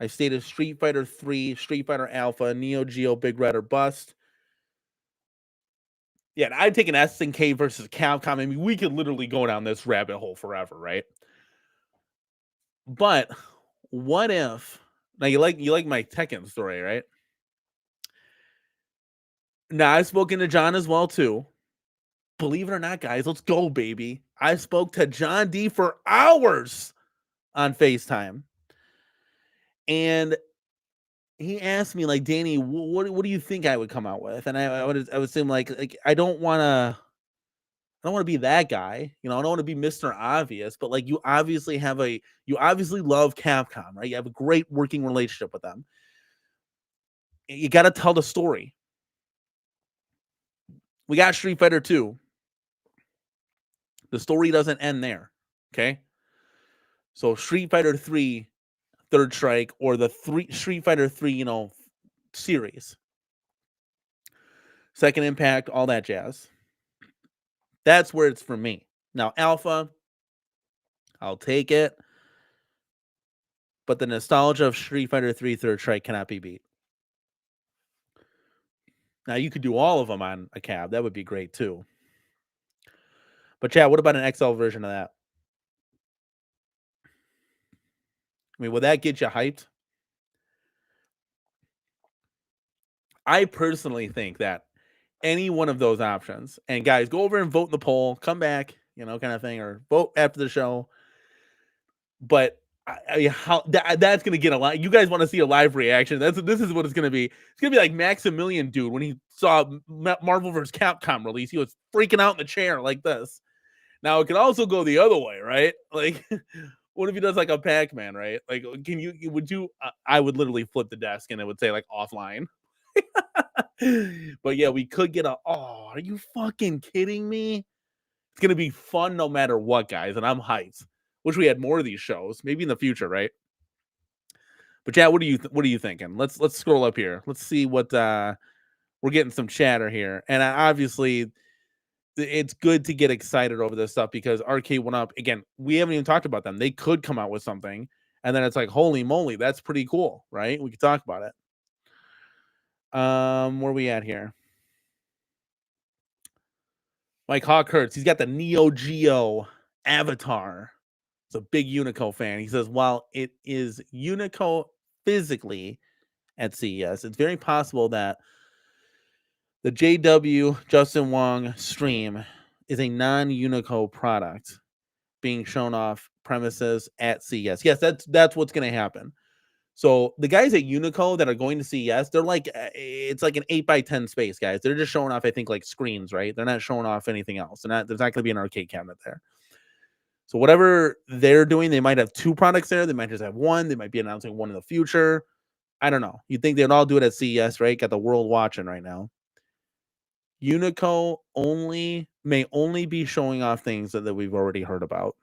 I stated Street Fighter 3, Street Fighter Alpha, Neo Geo, Big Red, or bust. Yeah, I'd take an SNK versus Capcom. I mean, we could literally go down this rabbit hole forever, right? But what if, now you like my Tekken story, right? Now, I've spoken to John as well, too. Believe it or not, guys, let's go, baby. I spoke to John D for hours on FaceTime. And he asked me, like, Danny, what do you think I would come out with? And I would say, like I don't want to be that guy. I don't want to be Mr. Obvious, but like you obviously love Capcom, right? You have a great working relationship with them. You got to tell the story. We got Street Fighter 2. The story doesn't end there. Okay. So Street Fighter 3, Third Strike, or the Street Fighter 3, series. Second Impact, all that jazz. That's where it's for me. Now, Alpha, I'll take it. But the nostalgia of Street Fighter 3 Third Strike cannot be beat. Now, you could do all of them on a cab. That would be great, too. But, chat, what about an XL version of that? I mean, would that get you hyped? I personally think that any one of those options, and guys, go over and vote in the poll, come back, kind of thing, or vote after the show. But that's going to get a lot. You guys want to see a live reaction. This is what it's going to be. It's going to be like Maximilian dude when he saw Marvel vs. Capcom release. He was freaking out in the chair like this. Now it could also go the other way, right? Like, what if he does like a Pac-Man, right? Like, I would literally flip the desk and it would say like offline. But yeah, we could get are you fucking kidding me? It's going to be fun no matter what, guys. And I'm hyped. Wish we had more of these shows, maybe in the future, right? But yeah, what are you thinking? Let's scroll up here. Let's see what we're getting some chatter here. And obviously, it's good to get excited over this stuff because RK1Up, again, we haven't even talked about them. They could come out with something, and then it's like, holy moly, that's pretty cool, right? We could talk about it. Where are we at here? Mike Hawk Hurts, he's got the Neo Geo avatar. He's a big Unico fan. He says, while it is Unico physically at CES, it's very possible that the JW Justin Wong stream is a non-Unico product being shown off premises at CES. Yes, that's what's going to happen. So the guys at Unico that are going to CES, they're like, it's like an 8x10 space, guys. They're just showing off, I think, like screens, right? They're not showing off anything else. There's not going to be an arcade cabinet there. So whatever they're doing, they might have two products there. They might just have one. They might be announcing one in the future. I don't know. You'd think they'd all do it at CES, right? Got the world watching right now. Unico may only be showing off things that we've already heard about.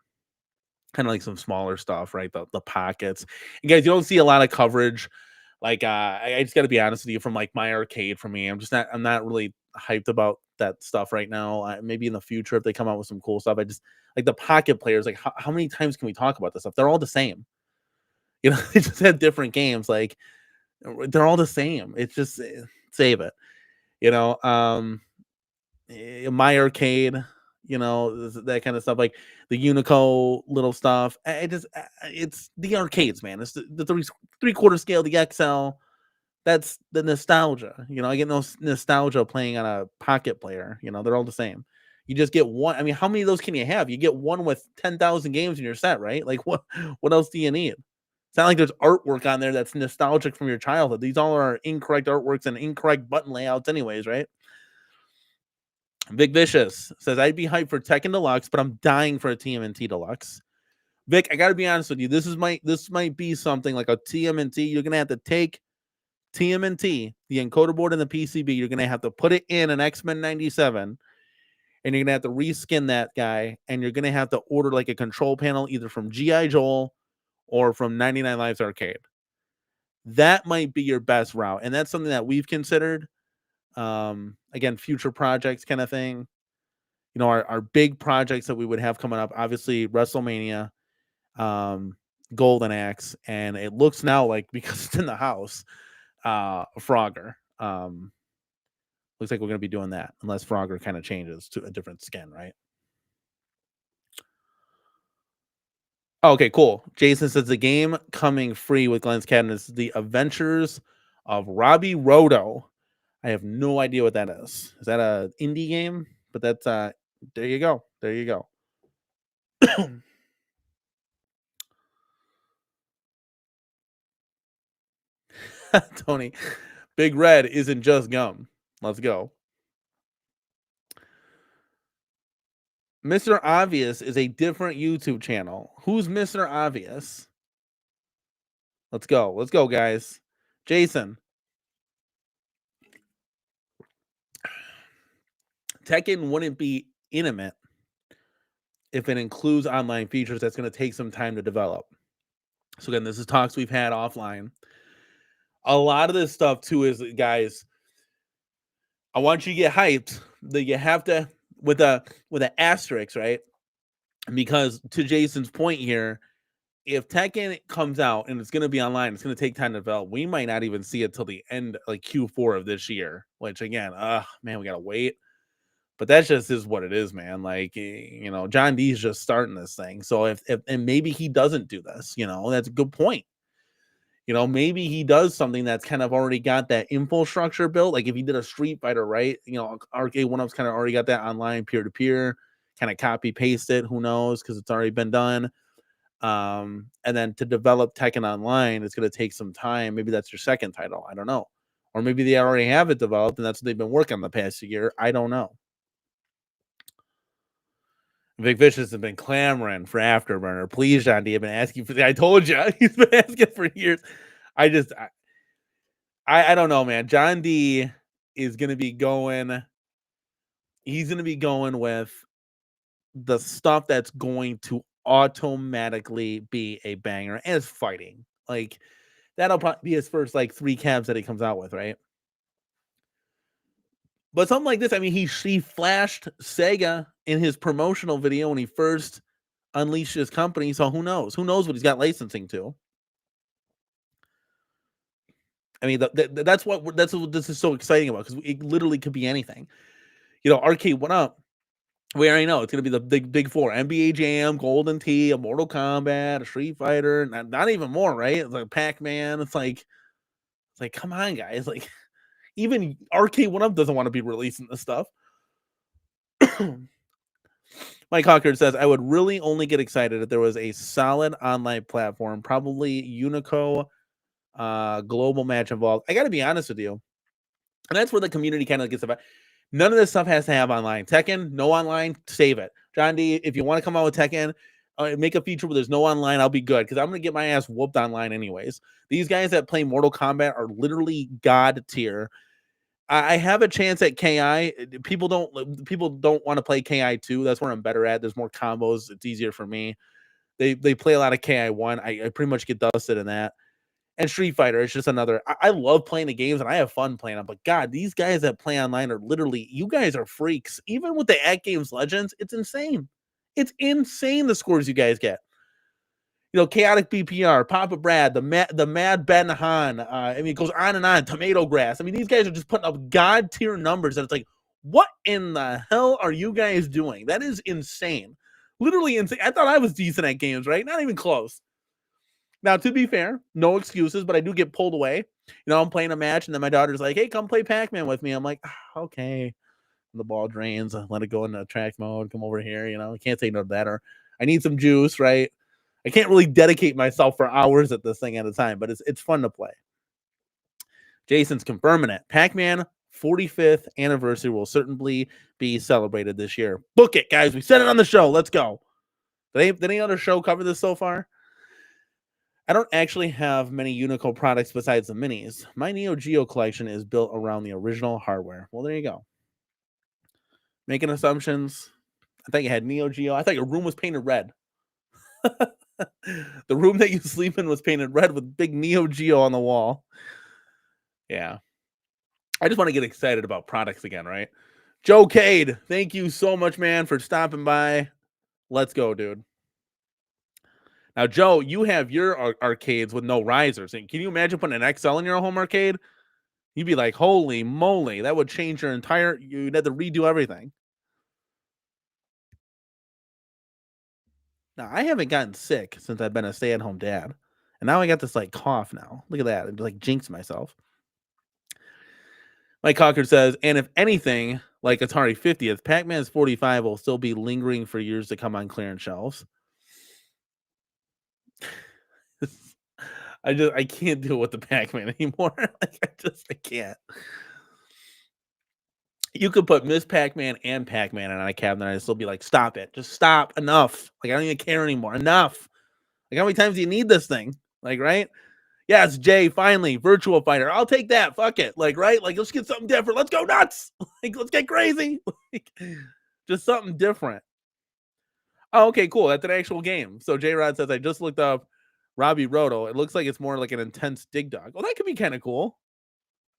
Kind of like some smaller stuff, right? The pockets. And guys, you don't see a lot of coverage. Like I just got to be honest with you, from like My Arcade, for me, I'm not really hyped about that stuff right now. Maybe in the future if they come out with some cool stuff. I just like the pocket players. Like how many times can we talk about this stuff? They're all the same. They just had different games. Like they're all the same. It's just save it. My Arcade, that kind of stuff, like the Unico little stuff. It's the arcades, man. It's the 3/4 scale, the XL. That's the nostalgia. I get no nostalgia playing on a pocket player. They're all the same. You just get one. I mean, how many of those can you have? You get one with 10,000 games in your set, right? Like what else do you need? It's not like there's artwork on there that's nostalgic from your childhood. These all are incorrect artworks and incorrect button layouts anyways, right? Vic Vicious says, I'd be hyped for Tekken Deluxe, but I'm dying for a TMNT Deluxe. Vic, I gotta be honest with you. This might be something like a TMNT. You're gonna have to take TMNT, the encoder board and the PCB. You're gonna have to put it in an X-Men 97, and you're gonna have to reskin that guy, and you're gonna have to order like a control panel either from GI Joel or from 99 Lives Arcade. That might be your best route, and that's something that we've considered. Again, future projects kind of thing. You know, our big projects that we would have coming up, obviously WrestleMania, Golden Axe, and it looks now like, because it's in the house, Frogger. Looks like we're going to be doing that unless Frogger kind of changes to a different skin, right? Okay, cool. Jason says the game coming free with Glenn's Cabinets, The Adventures of Robbie Roto. I have no idea what that is. Is that a indie game? But that's there you go. There you go. Tony, Big Red isn't just gum. Let's go. Mr. Obvious is a different YouTube channel. Who's Mr. Obvious? Let's go. Let's go, guys. Jason. Tekken wouldn't be intimate if it includes online features. That's going to take some time to develop. So again, this is talks we've had offline. A lot of this stuff too is, guys, I want you to get hyped that you have to with an asterisk, right? Because to Jason's point here, if Tekken comes out and it's going to be online, it's going to take time to develop. We might not even see it till the end, like Q4 of this year, which again, man, we got to wait. But that just is what it is, man. Like, you know, John D's just starting this thing. So if and maybe he doesn't do this, you know, that's a good point. You know, maybe he does something that's kind of already got that infrastructure built. Like if he did a Street Fighter, right? You know, Arcade1Up's kind of already got that online peer-to-peer, kind of copy paste it. Who knows? Because it's already been done. And then to develop Tekken Online, it's going to take some time. Maybe that's your second title. I don't know. Or maybe they already have it developed and that's what they've been working on the past year. I don't know. Vic Vicious has been clamoring for Afterburner. Please, John D. I've been asking for. I told you he's been asking for years. I don't know, man. John D. is going to be going. He's going to be going with the stuff that's going to automatically be a banger, and it's fighting. Like that'll probably be his first like 3 cabs that he comes out with, right? But something like this, I mean, he flashed Sega in his promotional video when he first unleashed his company. So who knows? Who knows what he's got licensing to? I mean, that's what this is so exciting about, because it literally could be anything. You know, Arcade1Up, we already know it's going to be the big 4: NBA Jam, Golden Tee, a Mortal Kombat, a Street Fighter, not even more, right? It's like Pac-Man. It's like, come on, guys. Like, even Arcade1Up doesn't want to be releasing this stuff. Mike Hawker says, I would really only get excited if there was a solid online platform, probably Unico global match involved. I got to be honest with you. And that's where the community kind of gets about. None of this stuff has to have online. Tekken, no online, save it. John D, if you want to come out with Tekken, make a feature where there's no online, I'll be good, because I'm going to get my ass whooped online anyways. These guys that play Mortal Kombat are literally god tier. I have a chance at KI. People don't want to play KI 2. That's where I'm better at. There's more combos. It's easier for me. They play a lot of KI 1. I pretty much get dusted in that. And Street Fighter, it's just another. I love playing the games and I have fun playing them. But God, these guys that play online are literally, you guys are freaks. Even with the At Games Legends, it's insane. It's insane the scores you guys get. You know, Chaotic BPR, Papa Brad, the Mad Ben Han. I mean, it goes on and on. Tomato Grass. I mean, these guys are just putting up god tier numbers, and it's like, what in the hell are you guys doing? That is insane. Literally insane. I thought I was decent at games, right? Not even close. Now, to be fair, no excuses, but I do get pulled away. You know, I'm playing a match, and then my daughter's like, hey, come play Pac-Man with me. I'm like, okay. the ball drains, let it go into track mode, come over here, you can't say no to that. Or I need some juice, right? I can't really dedicate myself for hours at this thing at a time, but it's fun to play. Jason's confirming it. Pac-Man 45th anniversary will certainly be celebrated this year. Book it, guys. We said it on the show. Let's go. Did any other show cover this so far? I don't actually have many Unico products besides the minis. My Neo Geo collection is built around the original hardware. Well, there you go. Making assumptions. I thought you had Neo Geo. I thought your room was painted red. The room that you sleep in was painted red with big Neo Geo on the wall. Yeah. I just want to get excited about products again, right? Joe Cade, thank you so much, man, for stopping by. Let's go, dude. Now, Joe, you have your arcades with no risers. And can you imagine putting an XL in your home arcade? You'd be like, holy moly, that would change your entire, you'd have to redo everything. Now, I haven't gotten sick since I've been a stay-at-home dad. And now I got this like cough now. Look at that. I'd like jinx myself. Mike Cocker says, and if anything, like Atari 50th, Pac-Man's 45 will still be lingering for years to come on clearance shelves. I can't deal with the Pac-Man anymore. I can't. You could put Miss Pac-Man and Pac-Man on a cabinet and I'd still be like, stop it. Just stop. Enough. Like, I don't even care anymore. Enough. Like, how many times do you need this thing? Like, right? Yes, Jay, finally, Virtual Fighter. I'll take that. Fuck it. Like, right? Like, let's get something different. Let's go nuts. Like, let's get crazy. Like, just something different. Oh, okay, cool. That's an actual game. So J-Rod says, I just looked up Robbie Roto. It looks like it's more like an intense dig dog. Well, that could be kind of cool.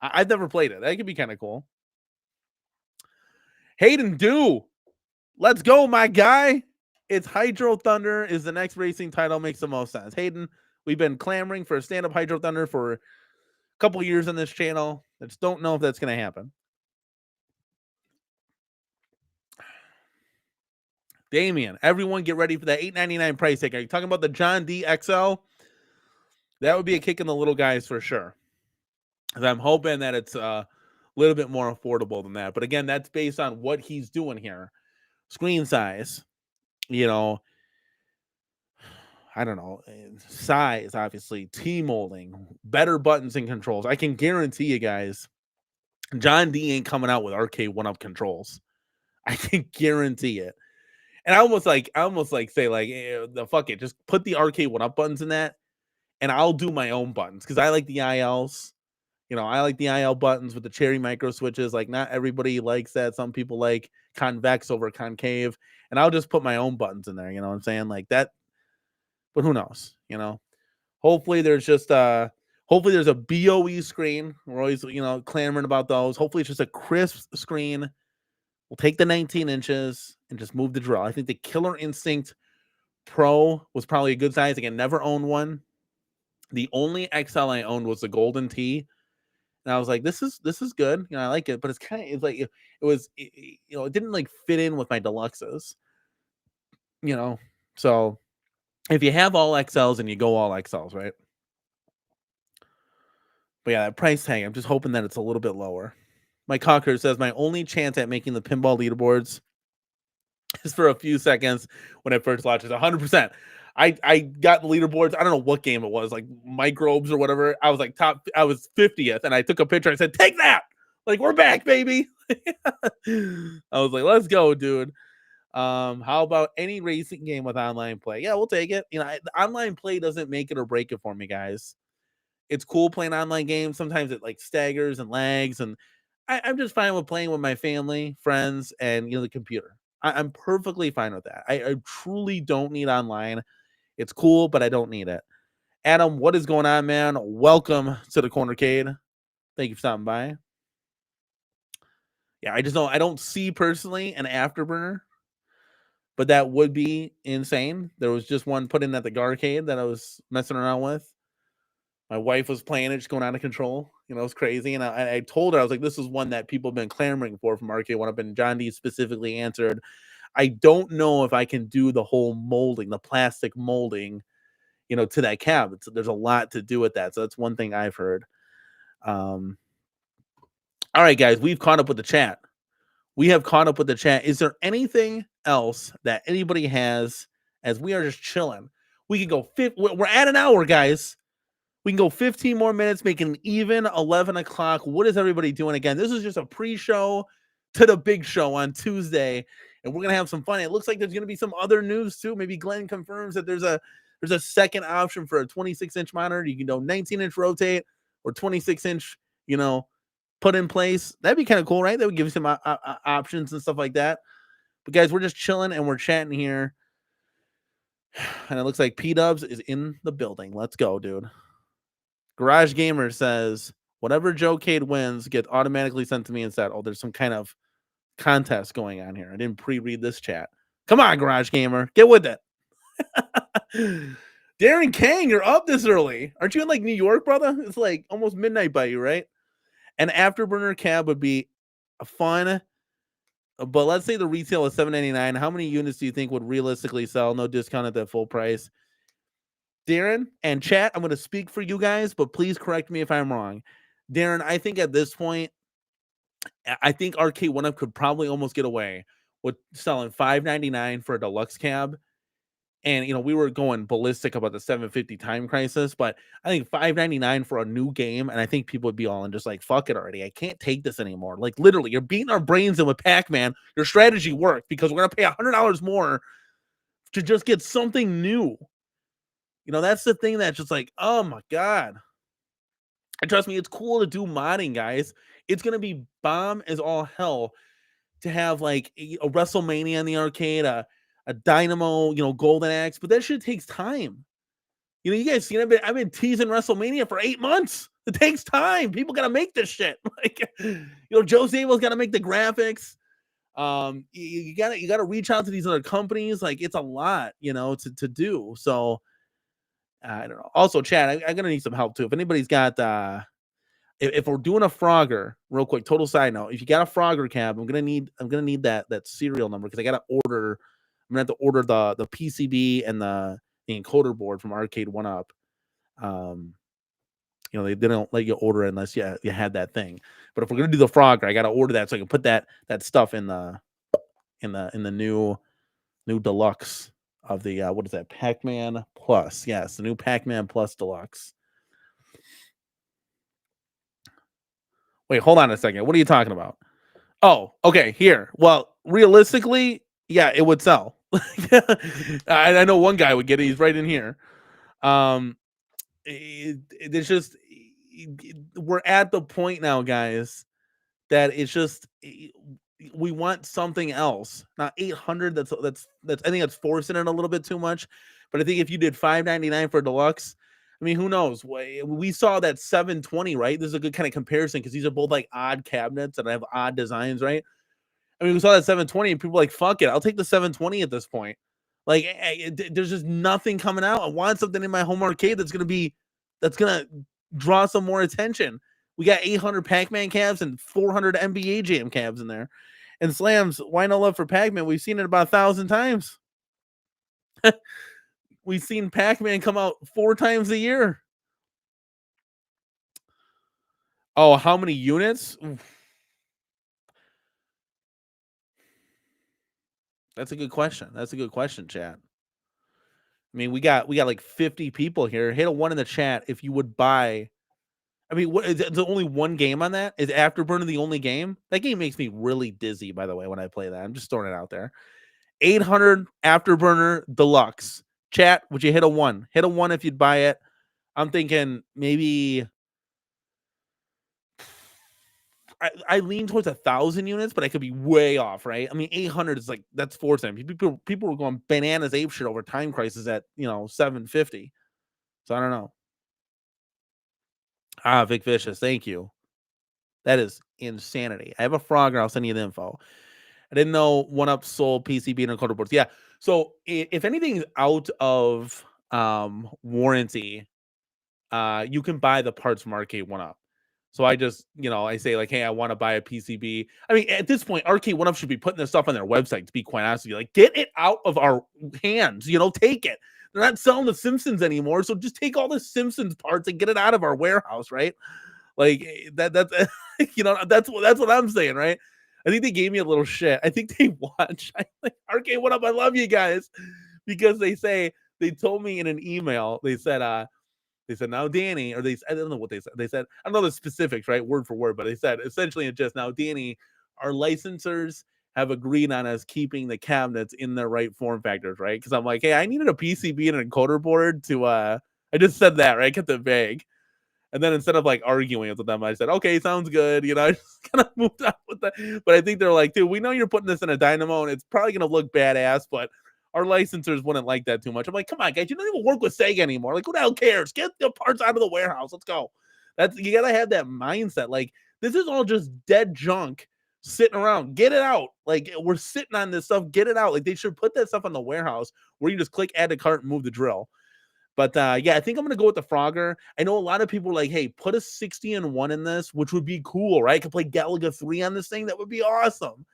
I've never played it. That could be kind of cool. Hayden Dew. Let's go, my guy. It's Hydro Thunder is the next racing title. Makes the most sense. Hayden, we've been clamoring for a stand-up Hydro Thunder for a couple years on this channel. I just don't know if that's going to happen. Damien, everyone get ready for that $8.99 price tag. Are you talking about the John D XL? That would be a kick in the little guys for sure. And I'm hoping that it's a little bit more affordable than that. But again, that's based on what he's doing here. Screen size, I don't know, size, obviously, T-molding, better buttons and controls. I can guarantee you guys, John D ain't coming out with arcade 1-up controls. I can guarantee it. And I almost say the fuck it, just put the arcade 1-up buttons in that, and I'll do my own buttons because I like the ILs. I like the IL buttons with the cherry micro switches. Like, not everybody likes that. Some people like convex over concave, and I'll just put my own buttons in there. You know what I'm saying? Like that. But who knows? Hopefully there's just hopefully there's a BOE screen. We're always clamoring about those. Hopefully it's just a crisp screen. We'll take the 19 inches and just move the draw. I think the Killer Instinct Pro was probably a good size. Again, never owned one. The only XL I owned was the Golden Tee. And I was like, this is good. I like it, but it's like it didn't like fit in with my deluxes. So if you have all XLs and you go all XLs, right? But yeah, that price tag, I'm just hoping that it's a little bit lower. Mike Cocker says, my only chance at making the pinball leaderboards is for a few seconds when it first launches. 100%. I got the leaderboards. I don't know what game it was, like microbes or whatever. I was like I was 50th, and I took a picture. I said, take that. Like, we're back, baby. I was like, let's go, dude. How about any racing game with online play? Yeah, we'll take it. Online play doesn't make it or break it for me, guys. It's cool playing online games. Sometimes it like staggers and lags, and I'm just fine with playing with my family, friends, and the computer. I'm perfectly fine with that. I truly don't need online. It's cool, but I don't need it. Adam, what is going on, man? Welcome to the Cornercade. Thank you for stopping by. Yeah, I don't see personally an Afterburner, but that would be insane. There was just one put in at the Garcade that I was messing around with. My wife was playing it, just going out of control. It was crazy. And I told her, I was like, this is one that people have been clamoring for from Arcade 1-Up. And John D specifically answered, I don't know if I can do the whole molding, the plastic molding, to that cab. There's a lot to do with that. So that's one thing I've heard. All right, guys, we've caught up with the chat. We have caught up with the chat. Is there anything else that anybody has as we are just chilling? We can go, we're at an hour, guys. We can go 15 more minutes, making even 11 o'clock. What is everybody doing again? This is just a pre-show to the big show on Tuesday, and we're going to have some fun. It looks like there's going to be some other news, too. Maybe Glenn confirms that there's a second option for a 26-inch monitor. You can go 19-inch rotate or 26-inch, put in place. That'd be kind of cool, right? That would give you some options and stuff like that. But, guys, we're just chilling, and we're chatting here. And it looks like P-Dubs is in the building. Let's go, dude. Garage Gamer says, whatever Joe Cade wins gets automatically sent to me instead. Oh, there's some kind of contest going on here. I didn't pre-read this chat. Come on, Garage Gamer. Get with it. Darren Kang, you're up this early. Aren't you in like New York, brother? It's like almost midnight by you, right? An afterburner cab would be fun. But let's say the retail is $799. How many units do you think would realistically sell? No discount at that full price. Darren and chat, I'm going to speak for you guys, but please correct me if I'm wrong. Darren, I think at this point, I think RK1Up could probably almost get away with selling $599 for a deluxe cab. And, we were going ballistic about the $750 Time Crisis, but I think $599 for a new game, and I think people would be all in just like, fuck it already. I can't take this anymore. Like, literally, you're beating our brains in with Pac-Man. Your strategy worked because we're going to pay $100 more to just get something new. That's the thing that's just like, oh my God. And trust me, it's cool to do modding, guys. It's going to be bomb as all hell to have like a WrestleMania in the arcade, a Dynamo, Golden Axe, but that shit takes time. You guys seen I've been teasing WrestleMania for 8 months. It takes time. People got to make this shit. Like, Joe Zabel's got to make the graphics. You got to reach out to these other companies. Like, it's a lot, to do. So, I don't know. Also, Chad, I'm gonna need some help too. If anybody's got, if we're doing a Frogger, real quick, total side note, if you got a Frogger cab, I'm gonna need that serial number because I gotta order. I'm gonna have to order the PCB and the encoder board from Arcade1Up. They don't let you order it unless you had that thing. But if we're gonna do the Frogger, I gotta order that so I can put that stuff in the new deluxe of the what is that, Pac-Man Plus. Yes, the new Pac-Man Plus Deluxe. Wait, hold on a second. What are you talking about? Oh, okay, here. Well, realistically, yeah, it would sell. I know one guy would get it. He's right in here. It's just we're at the point now, guys, that it's just we want something else. Not 800. That's I think that's forcing it a little bit too much. But I think if you did $599 for deluxe, I mean, who knows? We saw that 720, right? This is a good kind of comparison because these are both like odd cabinets and have odd designs, right? I mean, we saw that 720 and people were like, fuck it, I'll take the 720 at this point. Like, there's just nothing coming out. I want something in my home arcade that's gonna draw some more attention. We got 800 Pac-Man cabs and 400 NBA Jam cabs in there. And Slams, why no love for Pac-Man? We've seen it about 1,000 times. We've seen Pac-Man come out 4 times a year. Oh, how many units? Oof. That's a good question, chat. I mean, we got like 50 people here. Hit a 1 in the chat if you would buy. I mean, what is there only one game on that? Is Afterburner the only game? That game makes me really dizzy, by the way, when I play that. I'm just throwing it out there. 800 Afterburner Deluxe. Chat, would you hit a 1? Hit a 1 if you'd buy it. I'm thinking maybe I lean towards 1,000 units, but I could be way off, right? I mean, 800 is like, that's 4 times. People were going bananas ape shit over Time Crisis at, 750. So I don't know. Vic Vicious, thank you. That is insanity. I have a Frogger. I'll send you the info. I didn't know 1UP sold PCB and encoder boards. Yeah. So if anything's out of warranty, you can buy the parts from Arcade1Up. So I just, I say like, hey, I want to buy a PCB. I mean, at this point, Arcade1Up should be putting this stuff on their website, to be quite honest with you. Like, get it out of our hands, take it. They're not selling the Simpsons anymore. So just take all the Simpsons parts and get it out of our warehouse, right? Like that's, that's what I'm saying, right? I think they gave me a little shit. I think they watch. I like, RK1Up, I love you guys, because they told me in an email. They said, now Danny, or I don't know what they said. They said, I don't know the specifics, right, word for word, but they said essentially it just, now Danny, our licensors have agreed on us keeping the cabinets in their right form factors, right? Because I'm like, hey, I needed a PCB and an encoder board to I just said that, right? Kept it vague. And then instead of like arguing with them, I said, okay, sounds good. I just kind of moved on with that. But I think they're like, dude, we know you're putting this in a dynamo and it's probably going to look badass, but our licensors wouldn't like that too much. I'm like, come on, guys, you don't even work with Sega anymore. Like, who the hell cares? Get the parts out of the warehouse. Let's go. You got to have that mindset. Like, this is all just dead junk sitting around. Get it out. Like, we're sitting on this stuff. Get it out. Like, they should put that stuff on the warehouse where you just click add to cart and move the drill. But yeah, I think I'm gonna go with the Frogger. I know a lot of people are like, hey, put a 60-1 in this, which would be cool, right? I could play Galaga 3 on this thing. That would be awesome.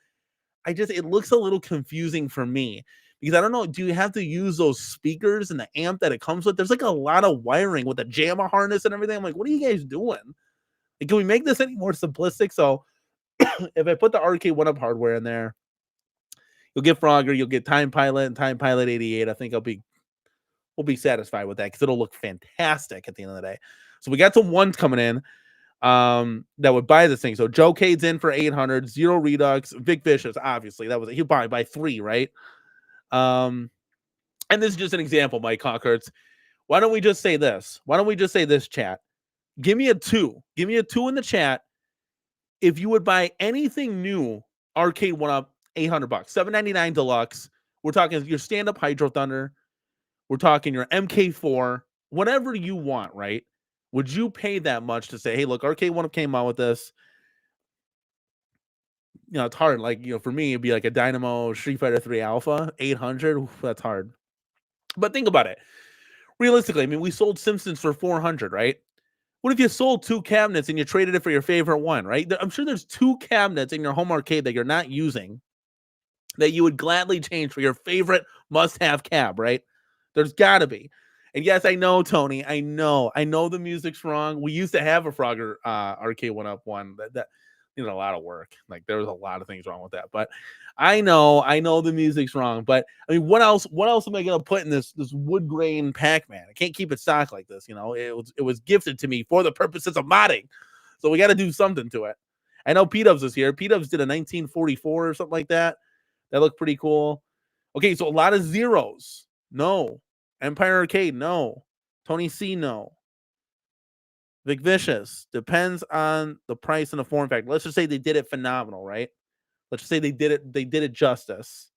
It looks a little confusing for me because I don't know. Do you have to use those speakers and the amp that it comes with? There's like a lot of wiring with the JAMA harness and everything. I'm like, what are you guys doing? Like, can we make this any more simplistic? So if I put the RK1Up hardware in there, you'll get Frogger, you'll get Time Pilot and Time Pilot 88. I think we'll be satisfied with that because it'll look fantastic at the end of the day. So we got some ones coming in that would buy this thing. So Joe Cade's in for 800, Zero Redux, Vic Vicious, obviously he'll probably buy 3, right? And this is just an example, Mike Conkerts. Why don't we just say this? Chat? Give me a 2. Give me a 2 in the chat if you would buy anything new RK1Up, $800, $799 deluxe. We're talking your stand-up Hydro Thunder. We're talking your MK4, whatever you want, right? Would you pay that much to say, hey, look, RK1Up came out with this? It's hard. Like, for me, it'd be like a Dynamo Street Fighter 3 Alpha, 800. Oof, that's hard. But think about it. Realistically, I mean, we sold Simpsons for 400, right? What if you sold 2 cabinets and you traded it for your favorite one, right? I'm sure there's 2 cabinets in your home arcade that you're not using that you would gladly change for your favorite must-have cab, right? There's got to be. And yes, I know, Tony. I know the music's wrong. We used to have a Frogger RK1Up one that needed a lot of work. Like, there was a lot of things wrong with that. But I know the music's wrong. But I mean, what else am I gonna put in this wood grain Pac-Man? I can't keep it stock like this. It was gifted to me for the purposes of modding. So we got to do something to it. I know P-Dubs is here. P-Dubs did a 1944 or something like that. That looked pretty cool. Okay, so a lot of zeros. No. Empire Arcade, no. Tony C, no. Vic Vicious, depends on the price and the form factor. Let's just say they did it phenomenal, right? Let's just say they did it justice,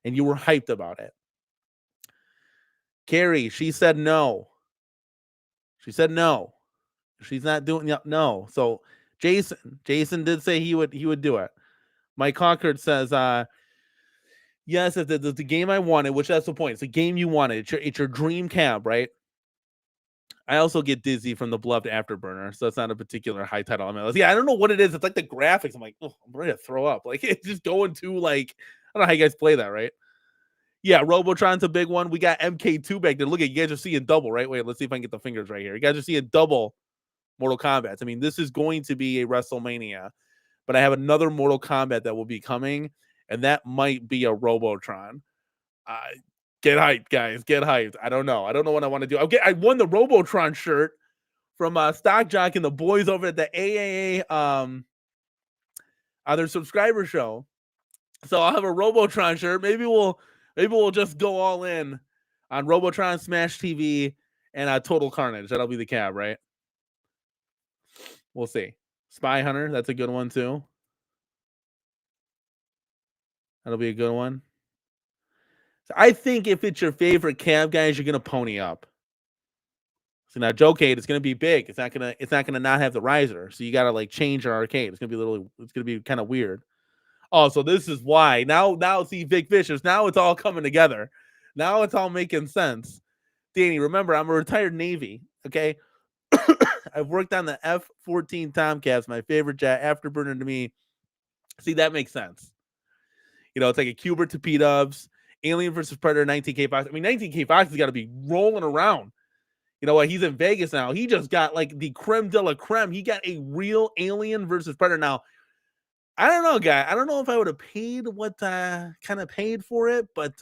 and you were hyped about it. Carrie, she said no. She's not doing no. So Jason did say he would do it. Mike Concord says, yes, if the game I wanted, which that's the point. It's the game you wanted. It's your dream cab, right? I also get dizzy from the beloved Afterburner, so it's not a particular high title on my list. Yeah, I don't know what it is. It's like the graphics. I'm like, oh, I'm ready to throw up. Like, it's just going to, like, I don't know how you guys play that, right? Yeah, Robotron's a big one. We got MK2 back there. Look at you guys are seeing double, right? Wait, let's see if I can get the fingers right here. You guys are seeing double Mortal Kombat. I mean, this is going to be a WrestleMania, but I have another Mortal Kombat that will be coming, and that might be a Robotron. Get hyped, guys. Get hyped. I don't know what I want to do. Okay, I won the Robotron shirt from Stock Jock and the boys over at the AAA their subscriber show. So I'll have a Robotron shirt. Maybe we'll just go all in on Robotron, Smash TV, and Total Carnage. That'll be the cab, right? We'll see. Spy Hunter, that's a good one too. That'll be a good one. So I think if it's your favorite cab, guys, you're gonna pony up. So now Joecade is gonna be big. It's not gonna not have the riser. So you gotta like change your arcade. It's gonna be kind of weird. Oh, so this is why. Now see Vic Vicious. Now it's all coming together. Now it's all making sense. Danny, remember, I'm a retired Navy. Okay. I've worked on the F-14 Tomcats, my favorite jet, Afterburner to me. See, that makes sense. It's like a Cubert to P-Dubs, Alien versus Predator, 19K Fox. I mean, 19K Fox has got to be rolling around. You know what? He's in Vegas now. He just got like the creme de la creme. He got a real Alien versus Predator. Now, I don't know, guy. I don't know if I would have paid what kind of paid for it, but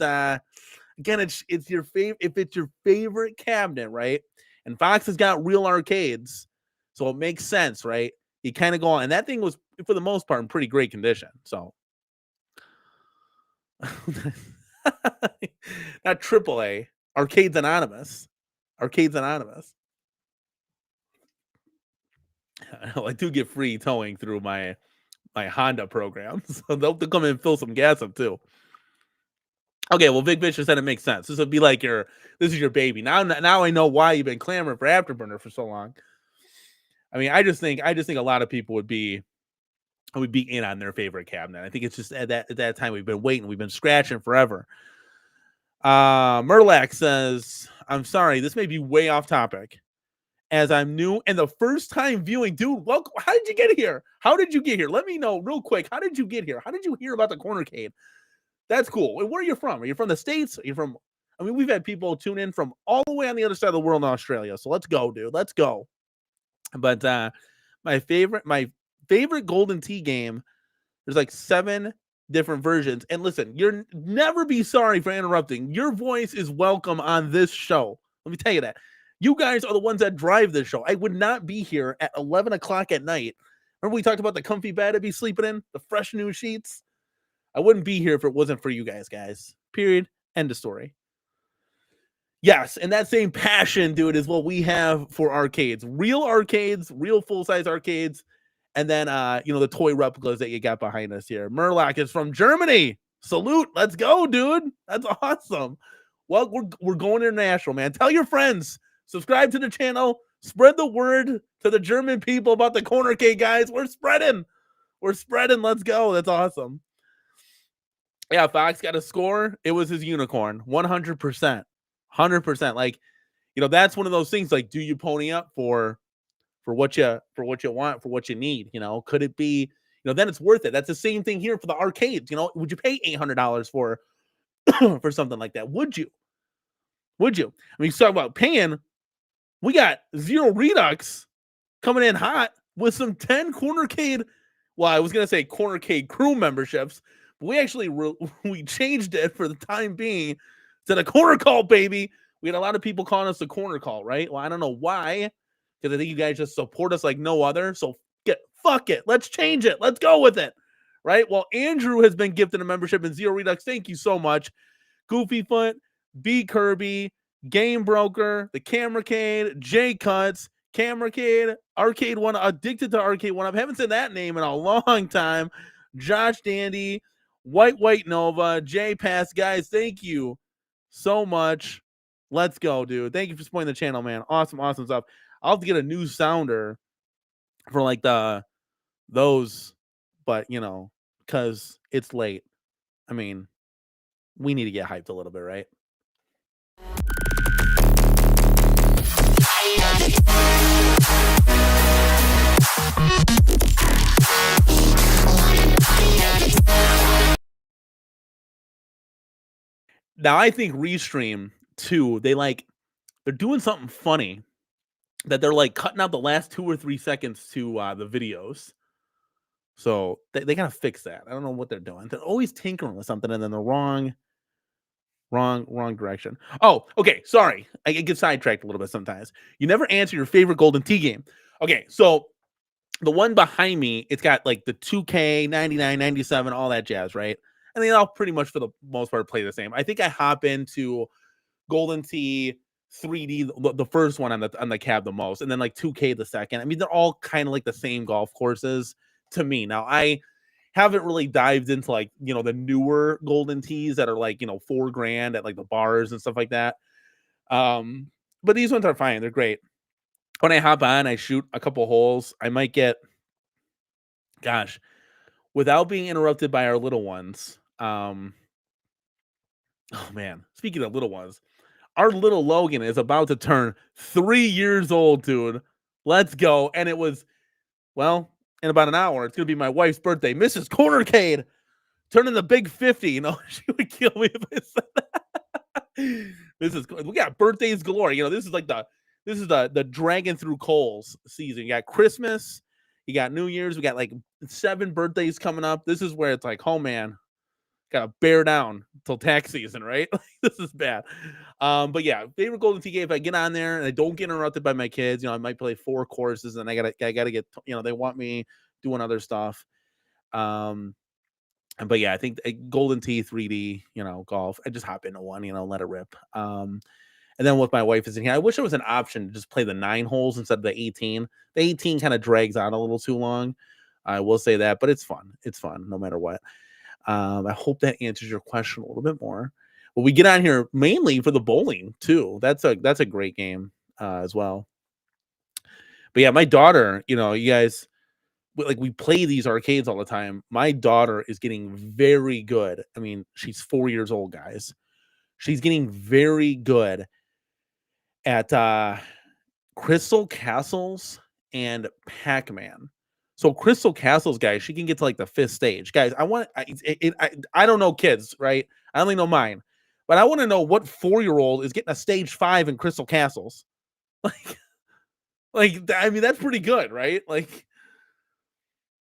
again, it's your favorite. If it's your favorite cabinet, right? And Fox has got real arcades, so it makes sense, right? You kind of go on, and that thing was for the most part in pretty great condition. So not AAA, Arcades Anonymous, Arcades Anonymous. I do get free towing through my Honda program, so they'll come in and fill some gas up too. Okay, well, Vic Vicious said it makes sense. This would be like this is your baby. Now I know why you've been clamoring for Afterburner for so long. I mean, I just think a lot of people would be in on their favorite cabinet. I think it's just at that time we've been waiting, we've been scratching forever. Merlac says, "I'm sorry, this may be way off topic, as I'm new and the first time viewing, dude. Welcome. How did you get here? How did you get here? Let me know real quick. How did you get here? How did you hear about the Cornercade? That's cool. Where are you from? Are you from the States? Are you from? I mean, we've had people tune in from all the way on the other side of the world in Australia. So let's go, dude. Let's go. But my favorite Golden Tee game. There's like 7 different versions. And listen, you're never be sorry for interrupting. Your voice is welcome on this show. Let me tell you that. You guys are the ones that drive this show. I would not be here at 11 o'clock at night. Remember we talked about the comfy bed I'd be sleeping in, the fresh new sheets. I wouldn't be here if it wasn't for you guys. Period. End of story. Yes, and that same passion, dude, is what we have for arcades. Real full-size arcades, and then the toy replicas that you got behind us here. Merlac is from Germany. Salute. Let's go, dude. That's awesome. Well, we're going international, man. Tell your friends. Subscribe to the channel. Spread the word to the German people about the Cornercade, guys. We're spreading. Let's go. That's awesome. Yeah, Fox got a score. It was his unicorn. 100%. 100%. Like, that's one of those things. Like, do you pony up for what you want, for what you need? Could it be? Then it's worth it. That's the same thing here for the arcades. Would you pay $800 for for something like that? Would you? I mean, you talk about paying. We got Zero Redux coming in hot with some 10 Cornercade. Well, I was gonna say Cornercade crew memberships, but we actually we changed it for the time being to the CornerCult, baby. We had a lot of people calling us the CornerCult, right? Well, I don't know why, because I think you guys just support us like no other. So fuck it. Let's change it. Let's go with it. Right? Well, Andrew has been gifted a membership in Zero Redux. Thank you so much. Goofyfoot, B Kirby, Game Broker, the Cameracade, J Cuts, Cameracade, Arcade One, Addicted to Arcade One. I haven't said that name in a long time. Josh Dandy, White Nova, J Pass, guys. Thank you so much. Let's go, dude. Thank you for supporting the channel, man. Awesome stuff. I'll have to get a new sounder for like those, but because it's late. I mean, we need to get hyped a little bit, right? Now I think Restream too, they're doing something funny that they're like cutting out the last 2 or 3 seconds to the videos. So they gotta fix that. I don't know what they're doing. They're always tinkering with something and then the wrong direction. Oh, okay. Sorry. I get sidetracked a little bit sometimes. You never answer your favorite Golden Tee game. Okay, so the one behind me, it's got like the 2K, 99, 97, all that jazz, right? And they all pretty much for the most part play the same. I think I hop into Golden Tee 3D, the first one on the cab the most, and then like 2K the second. I mean, they're all kind of like the same golf courses to me. Now, I haven't really dived into like, the newer Golden Tees that are like, $4,000 at like the bars and stuff like that. But these ones are fine. They're great. When I hop on, I shoot a couple holes. I might get, gosh, without being interrupted by our little ones. Oh man, speaking of little ones, our little Logan is about to turn 3 years old, dude. Let's go. And it was, well, in about an hour, it's going to be my wife's birthday. Mrs. Cornercade turning the big 50. She would kill me if I said that. We got birthdays galore. This is like the dragon through coals season. You got Christmas, You got New Year's. We got like 7 birthdays coming up. This is where it's like, oh man, gotta bear down till tax season, right? This is bad. But yeah, favorite Golden Tee game. If I get on there and I don't get interrupted by my kids, I might play 4 courses, and I gotta get, they want me doing other stuff. But yeah, I think Golden Tee 3D, golf. I just hop into one, let it rip. And then with my wife is in here, I wish there was an option to just play the 9 holes instead of the 18. The 18 kind of drags on a little too long. I will say that, but it's fun. It's fun no matter what. I hope that answers your question a little bit more. But we get on here mainly for the bowling too. That's a great game as well. But yeah, my daughter, you guys, we play these arcades all the time. My daughter is getting very good. I mean, she's 4 years old, guys. She's getting very good at Crystal Castles and Pac-Man. So Crystal Castles, guys, she can get to like the 5th stage. Guys, I don't know kids, right? I only know mine. But I want to know what 4-year-old is getting a stage 5 in Crystal Castles. I mean, that's pretty good, right? Like,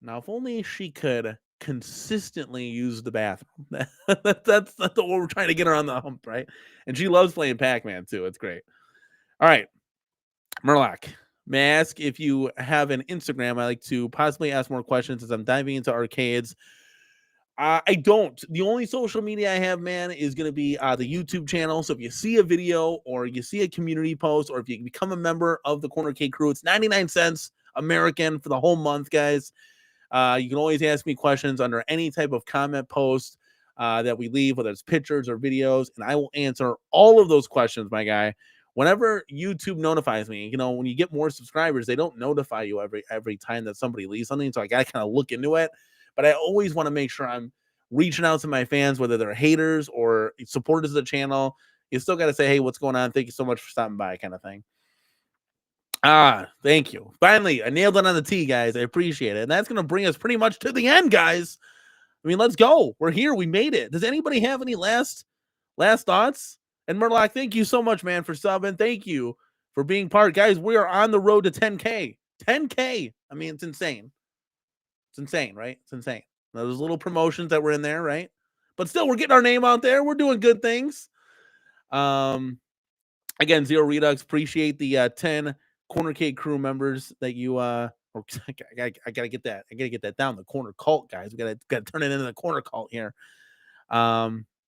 now if only she could consistently use the bathroom. That's what we're trying to get her on the hump, right? And she loves playing Pac-Man too. It's great. All right. Murloc, may I ask if you have an Instagram? I like to possibly ask more questions as I'm diving into arcades. I don't. The only social media I have, man, is going to be the YouTube channel. So if you see a video or you see a community post or if you become a member of the Corner K crew, it's 99 cents American for the whole month, guys. You can always ask me questions under any type of comment post that we leave, whether it's pictures or videos, and I will answer all of those questions, my guy. Whenever YouTube notifies me, when you get more subscribers, they don't notify you every time that somebody leaves something. So I got to kind of look into it. But I always want to make sure I'm reaching out to my fans, whether they're haters or supporters of the channel. You still got to say, hey, what's going on? Thank you so much for stopping by, kind of thing. Thank you. Finally, I nailed it on the tee, guys. I appreciate it. And that's going to bring us pretty much to the end, guys. I mean, let's go. We're here. We made it. Does anybody have any last thoughts? And Murloc, thank you so much, man, for subbing. Thank you for being part. Guys, we are on the road to 10K. 10K. I mean, it's insane. It's insane, right? It's insane. Now, there's little promotions that were in there, right? But still, we're getting our name out there. We're doing good things. Again, Zero Redux, appreciate the 10 Corner K crew members that you I gotta get that. I gotta get that down. The CornerCult, guys. We gotta turn it into the CornerCult here.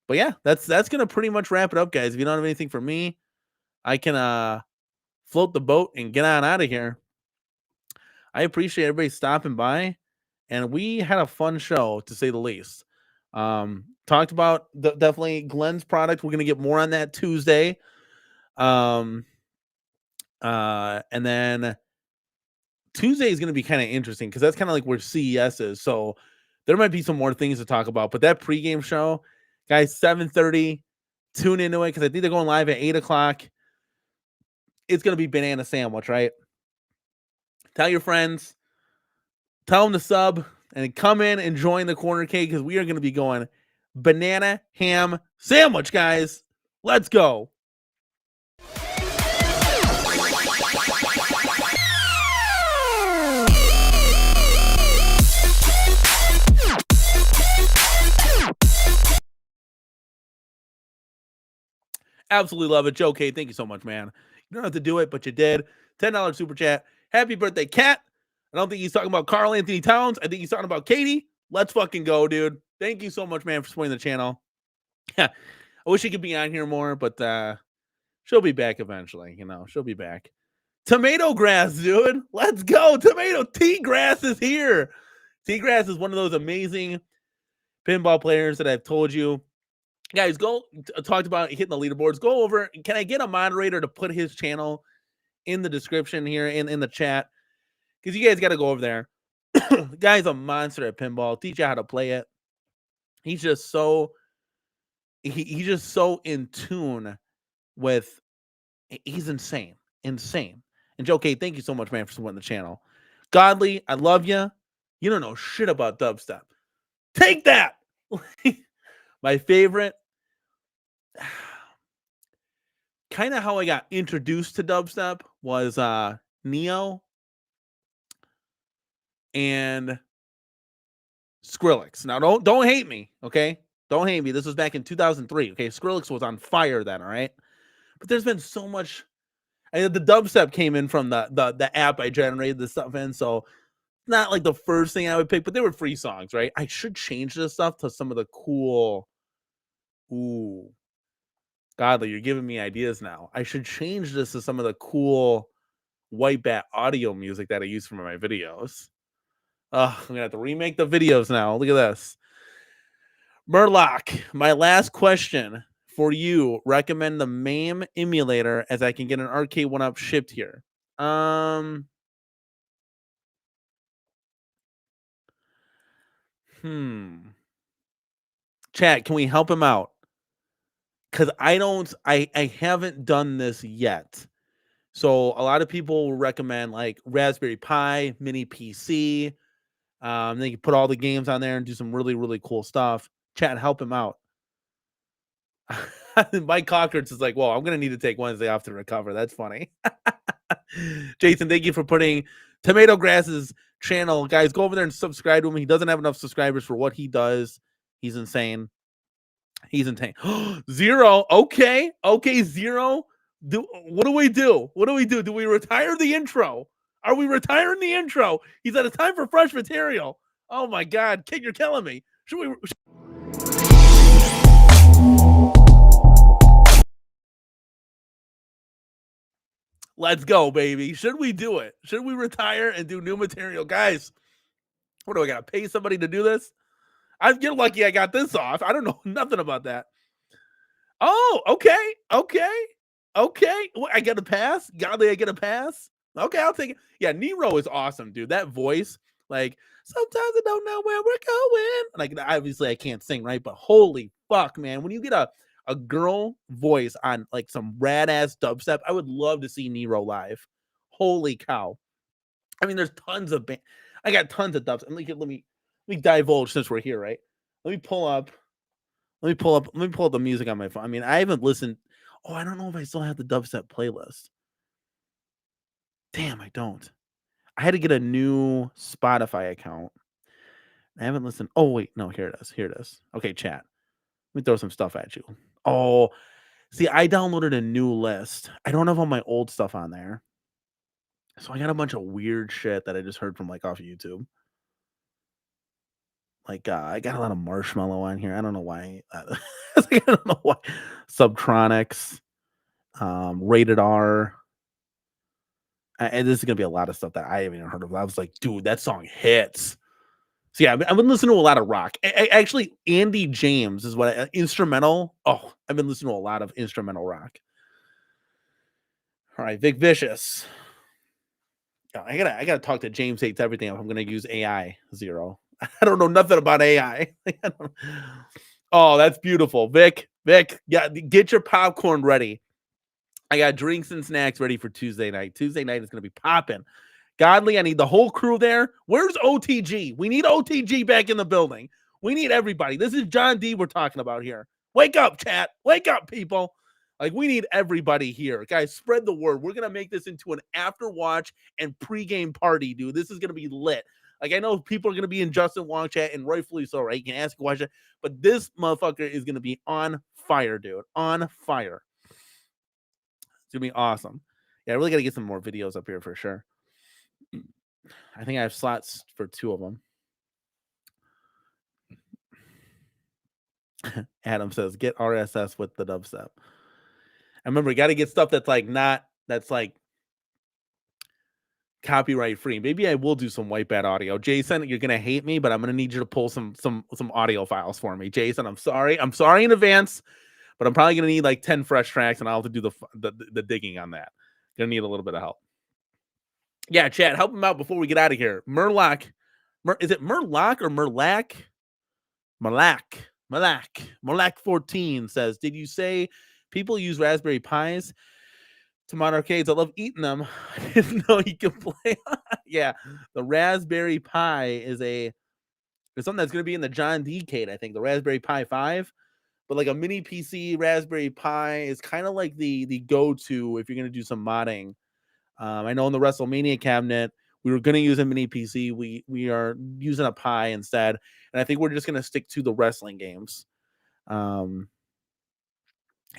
But yeah, that's gonna pretty much wrap it up, guys. If you don't have anything for me, I can float the boat and get on out of here. I appreciate everybody stopping by, and we had a fun show to say the least. Talked about definitely Glenn's product. We're gonna get more on that Tuesday. And then Tuesday is going to be kind of interesting because that's kind of like where CES is. So there might be some more things to talk about. But that pregame show, guys, 7:30, tune into it because I think they're going live at 8 o'clock. It's going to be banana sandwich, right? Tell your friends, tell them to sub, and come in and join the Corner K because we are going to be going banana ham sandwich, guys. Let's go. Absolutely love it. Joe K, thank you so much, man. You don't have to do it, but you did. $10 super chat. Happy birthday, Cat. I don't think he's talking about Carl Anthony Towns. I think he's talking about Katie. Let's fucking go, dude. Thank you so much, man, for supporting the channel. Yeah, I wish she could be on here more, but she'll be back eventually. She'll be back. Tomato Grass, dude. Let's go. T-Grass is here. T-Grass is one of those amazing pinball players that I've told you. Guys, go talked about hitting the leaderboards. Go over. Can I get a moderator to put his channel in the description here in the chat? Because you guys got to go over there. The guy's a monster at pinball. Teach you how to play it. He's just so he's just so in tune with. He's insane. And Joe K, thank you so much, man, for supporting the channel. Godly, I love you. You don't know shit about dubstep. Take that. My favorite, kind of how I got introduced to dubstep was Neo. and Skrillex. Now, don't hate me, okay? Don't hate me. This was back in 2003. Okay, Skrillex was on fire then, all right? But there's been so much. The dubstep came in from the app I generated this stuff in, so not like the first thing I would pick, but they were free songs, right? I should change this stuff to some of the cool. Ooh, Godly, you're giving me ideas now. I should change this to some of the cool white bat audio music that I use for my videos. I'm gonna have to remake the videos now. Look at this. Murloc, my last question for you. Recommend the MAME emulator as I can get an arcade 1-up shipped here. Chat, can we help him out? Because I haven't done this yet. So a lot of people recommend like Raspberry Pi, mini PC. They can put all the games on there and do some really, really cool stuff. Chat, help him out. Mike Cockerts is like, well, I'm going to need to take Wednesday off to recover. That's funny. Jason, thank you for putting Tomato Grass's channel. Guys, go over there and subscribe to him. He doesn't have enough subscribers for what he does. He's insane. He's insane. Zero. Okay. Zero. What do we do? Do we retire the intro? Are we retiring the intro? He's at a time for fresh material. Oh my God, kid, you're killing me. Should we? Let's go, baby. Should we do it? Should we retire and do new material? Guys, what do I got to pay somebody to do this? You're lucky I got this off. I don't know nothing about that. Oh, okay. I get a pass. Godly, I get a pass. Okay, I'll take it. Yeah, Nero is awesome, dude. That voice, like, sometimes I don't know where we're going. Like, obviously I can't sing, right? But holy fuck, man. When you get a girl voice on like some rad ass dubstep, I would love to see Nero live. Holy cow. I mean, there's tons of I got tons of dubstep. Let me divulge since we're here, right? Let me pull up the music on my phone. I mean, I haven't listened. Oh, I don't know if I still have the dubstep playlist. Damn, I don't. I had to get a new Spotify account. I haven't listened. Oh, wait. No, here it is. Okay, chat. Let me throw some stuff at you. Oh, see, I downloaded a new list. I don't have all my old stuff on there. So I got a bunch of weird shit that I just heard from like off of YouTube. Like, I got a lot of Marshmallow on here. I don't know why. I don't know why. Subtronics, Rated R. And this is gonna be a lot of stuff that I haven't even heard of. I was like, dude, that song hits. So yeah, I've been listening to a lot of rock. Actually, Andy James is what instrumental. Oh, I've been listening to a lot of instrumental rock. All right, Vic Vicious. I gotta talk to James Hates Everything. If I'm gonna use AI Zero. I don't know nothing about AI. Oh, that's beautiful, Vic. Yeah, get your popcorn ready. I got drinks and snacks ready for Tuesday night. Tuesday night is gonna be popping. Godly, I need the whole crew there. Where's OTG? We need OTG back in the building. We need everybody. This is John D we're talking about here. Wake up, chat. Wake up, people. Like, we need everybody here. Guys, spread the word. We're going to make this into an after watch and pregame party, dude. This is going to be lit. Like, I know people are going to be in Justin Wong chat, and rightfully so, right? You can ask a question, but this motherfucker is going to be on fire, dude. On fire. It's going to be awesome. Yeah, I really got to get some more videos up here for sure. I think I have slots for 2 of them. Adam says, get RSS with the dubstep. I remember, you got to get stuff that's like copyright free. Maybe I will do some white bat audio. Jason, you're gonna hate me, but I'm gonna need you to pull some audio files for me. Jason, I'm sorry in advance, but I'm probably gonna need like 10 fresh tracks, and I'll have to do the digging on that. Gonna need a little bit of help. Yeah, Chad, help him out before we get out of here. Murloc, is it Murloc or Murlac? Murlac 14 says, did you say people use Raspberry Pis to mod arcades? I love eating them. I didn't know you could play. Yeah, the Raspberry Pi is something that's going to be in the John D Cade, I think, the Raspberry Pi 5. But like a mini PC Raspberry Pi is kind of like the go-to if you're going to do some modding. I know in the WrestleMania cabinet, We were going to use a mini PC. We are using a Pi instead, and I think we're just going to stick to the wrestling games.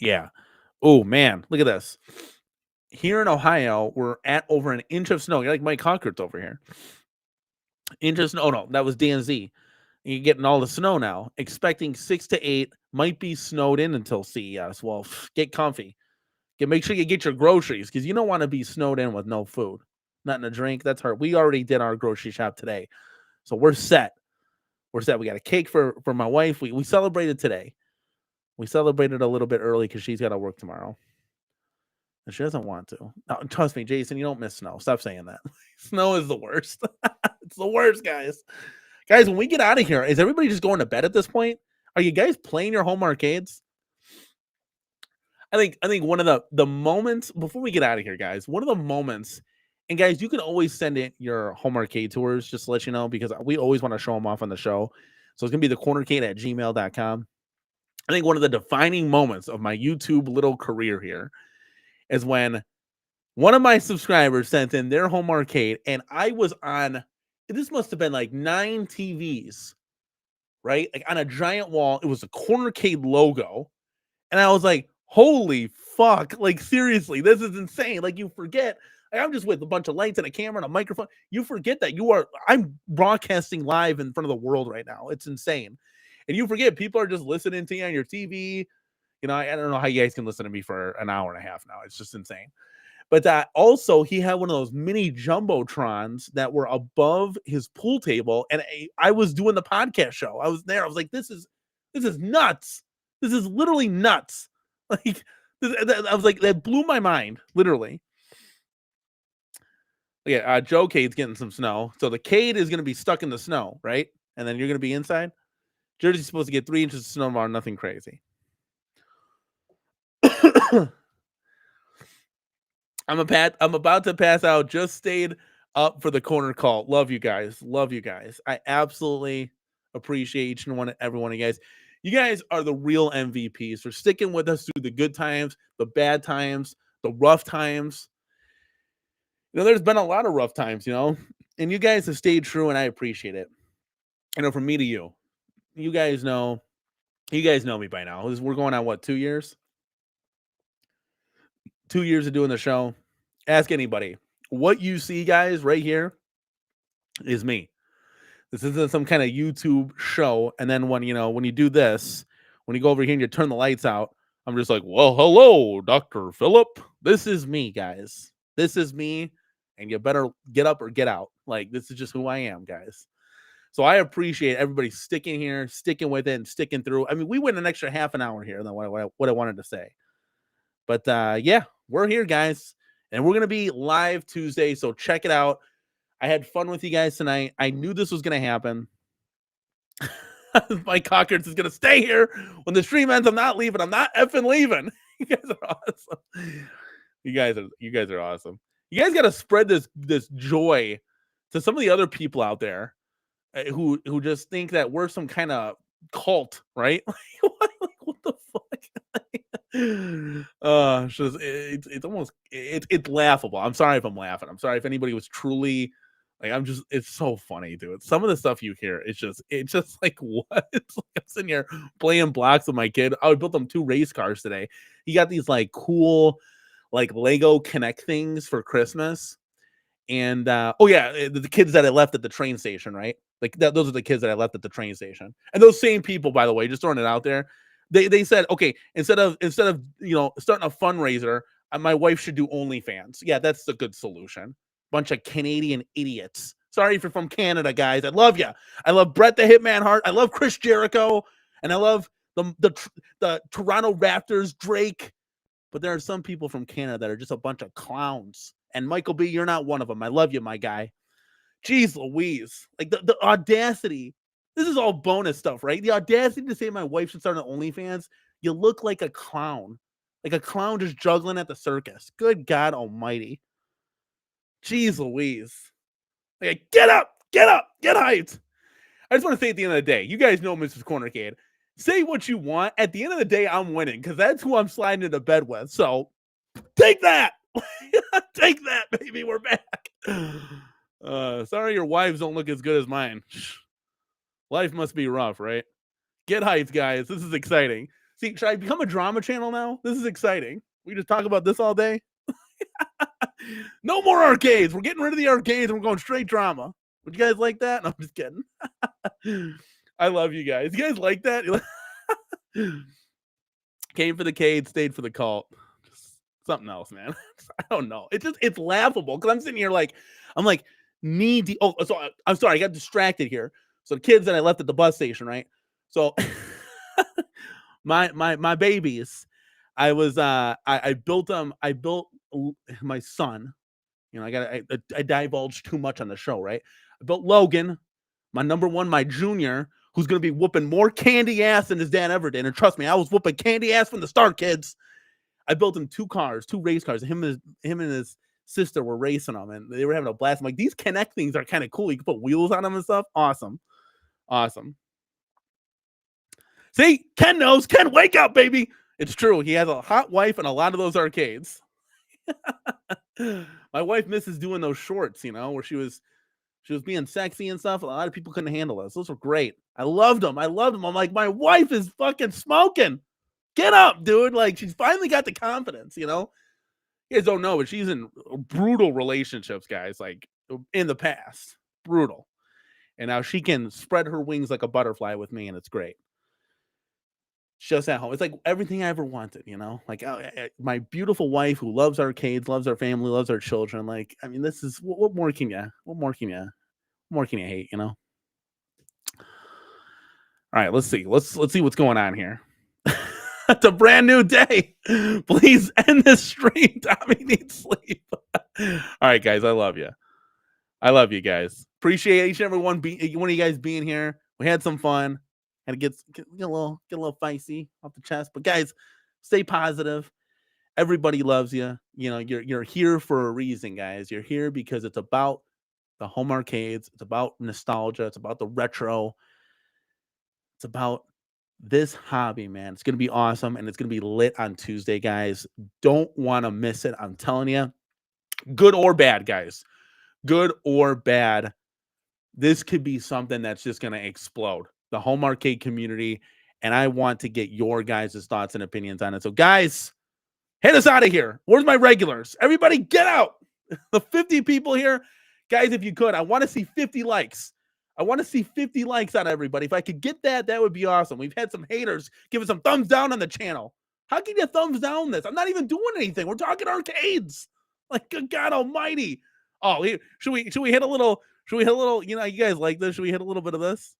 Yeah. Oh man, look at this. Here in Ohio, we're at over an inch of snow. You're like Mike Conkert's over here. Inch of snow. Oh no, that was DNZ. You're getting all the snow now. Expecting 6 to 8. Might be snowed in until CES. Well, get comfy. Make sure you get your groceries because you don't want to be snowed in with no food, nothing to drink. That's hard. We already did our grocery shop today, so we're set. We're set. We got a cake for my wife. We celebrated today. We celebrated a little bit early because she's got to work tomorrow. And she doesn't want to. No, trust me, Jason, you don't miss snow. Stop saying that. Snow is the worst. It's the worst, guys. Guys, when we get out of here, is everybody just going to bed at this point? Are you guys playing your home arcades? I think one of the moments before we get out of here, guys, one of the moments, and guys, you can always send in your home arcade tours just to let you know because we always want to show them off on the show. So it's going to be the cornercade@gmail.com. I think one of the defining moments of my YouTube little career here is when one of my subscribers sent in their home arcade, and I was on, this must have been like 9 TVs, right? Like on a giant wall. It was a CornerCade logo. And I was like, holy fuck. Like, seriously, this is insane. Like, you forget. Like, I'm just with a bunch of lights and a camera and a microphone. You forget that I'm broadcasting live in front of the world right now. It's insane. And you forget people are just listening to you on your TV. You know, I don't know how you guys can listen to me for an hour and a half now. It's just insane. But also, he had one of those mini jumbotrons that were above his pool table, and I was doing the podcast show. I was there. I was like, "This is nuts. This is literally nuts." Like, I was like, that blew my mind, literally. Yeah, Joe Cade's getting some snow, so the Cade is going to be stuck in the snow, right? And then you're going to be inside. Jersey's supposed to get 3 inches of snow tomorrow. Nothing crazy. I'm about to pass out. Just stayed up for the CornerCult. Love you guys. Love you guys. I absolutely appreciate each and every one of you guys. You guys are the real MVPs for sticking with us through the good times, the bad times, the rough times. You know, there's been a lot of rough times, you know, and you guys have stayed true, and I appreciate it. You know, from me to you, you guys know me by now. We're going on what, 2 years? 2 years of doing the show. Ask anybody. What you see, guys, right here is me. This isn't some kind of YouTube show. And then when you do this, when you go over here and you turn the lights out, I'm just like, well, hello, Dr. Phillip. This is me, guys. This is me. And you better get up or get out. Like, this is just who I am, guys. So I appreciate everybody sticking here, sticking with it, and sticking through. I mean, we went an extra half an hour here than what I wanted to say. But yeah, we're here, guys. And we're going to be live Tuesday. So check it out. I had fun with you guys tonight. I knew this was going to happen. Mike Cockers is going to stay here when the stream ends. I'm not leaving. I'm not effing leaving. You guys are awesome. You guys are awesome. You guys got to spread this joy to some of the other people out there who just think that we're some kind of cult, right? What the fuck? It's laughable. I'm sorry if I'm laughing. I'm sorry if anybody was truly like, it's so funny, dude. Some of the stuff you hear, it's just like, what? It's like I'm sitting here playing blocks with my kid. I built them 2 race cars today. He got these like cool, like Lego Connect things for Christmas. And the kids that I left at the train station, right? Like those are the kids that I left at the train station. And those same people, by the way, just throwing it out there, they said, okay, instead of starting a fundraiser, my wife should do OnlyFans. Yeah, that's the good solution. Bunch of Canadian idiots. Sorry if you're from Canada, guys. I love you. I love Bret the Hitman Hart. I love Chris Jericho, and I love the Toronto Raptors, Drake. But there are some people from Canada that are just a bunch of clowns. And Michael B., you're not one of them. I love you, my guy. Jeez Louise. Like the audacity. This is all bonus stuff, right? The audacity to say my wife should start an OnlyFans. You look like a clown. Like a clown just juggling at the circus. Good God almighty. Jeez Louise. Like, get up, get hyped. I just want to say at the end of the day, you guys know Mrs. Cornercade. Say what you want. At the end of the day, I'm winning because that's who I'm sliding into bed with. So take that. Take that, baby. We're back. Sorry your wives don't look as good as mine. Life must be rough, right? Get hyped, guys. This is exciting. See, should I become a drama channel now? This is exciting. We just talk about this all day. No more arcades. We're getting rid of the arcades and we're going straight drama. Would you guys like that? No, I'm just kidding. I love you guys. You guys like that? Came for the cade, stayed for the cult. Just something else, man. I don't know. It's laughable because I'm sitting here like I'm like knee deep. Oh, so I'm sorry, I got distracted here. So the kids that I left at the bus station, right? So my babies, I was I built my son. You know, I divulged too much on the show, right? I built Logan, my number one, my junior, who's going to be whooping more candy ass than his dad ever did. And trust me, I was whooping candy ass from the start, kids. I built him two race cars. Him and his sister were racing them, and they were having a blast. I'm like, these Connect things are kind of cool. You can put wheels on them and stuff. Awesome. See, Ken knows. Ken, wake up, baby. It's true. He has a hot wife and a lot of those arcades. My wife misses doing those shorts, you know, where she was being sexy and stuff. A lot of people couldn't handle those. Those were great. I loved them. I'm like, my wife is fucking smoking. Get up, dude. Like, she's finally got the confidence, you know? You guys don't know, but she's in brutal relationships, guys, like in the past. Brutal. And now she can spread her wings like a butterfly with me, and it's great. Just at home. It's like everything I ever wanted, you know? Like, my beautiful wife who loves arcades, loves our family, loves our children. Like, I mean, this is what more can you hate, you know? All right, let's see. Let's see what's going on here. It's a brand new day. Please end this stream. Tommy needs sleep. All right, guys, I love you. I love you guys. Appreciate each and every one of you guys being here. We had some fun. Had to get a little feisty off the chest. But guys, stay positive. Everybody loves you. You know, you're here for a reason, guys. You're here because it's about the home arcades. It's about nostalgia. It's about the retro. It's about this hobby, man. It's going to be awesome, and it's going to be lit on Tuesday, guys. Don't want to miss it. I'm telling you, good or bad, guys. Good or bad, this could be something that's just going to explode the home arcade community, and I want to get your guys' thoughts and opinions on it. So, guys, hit us out of here. Where's my regulars? Everybody get out. The 50 people here. Guys, if you could, I want to see 50 likes. I want to see 50 likes on everybody. If I could get that, that would be awesome. We've had some haters giving some thumbs down on the channel. How can you thumbs down this? I'm not even doing anything. We're talking arcades. Like, good God almighty. Oh, should we hit a little, you know, you guys like this? Should we hit a little bit of this?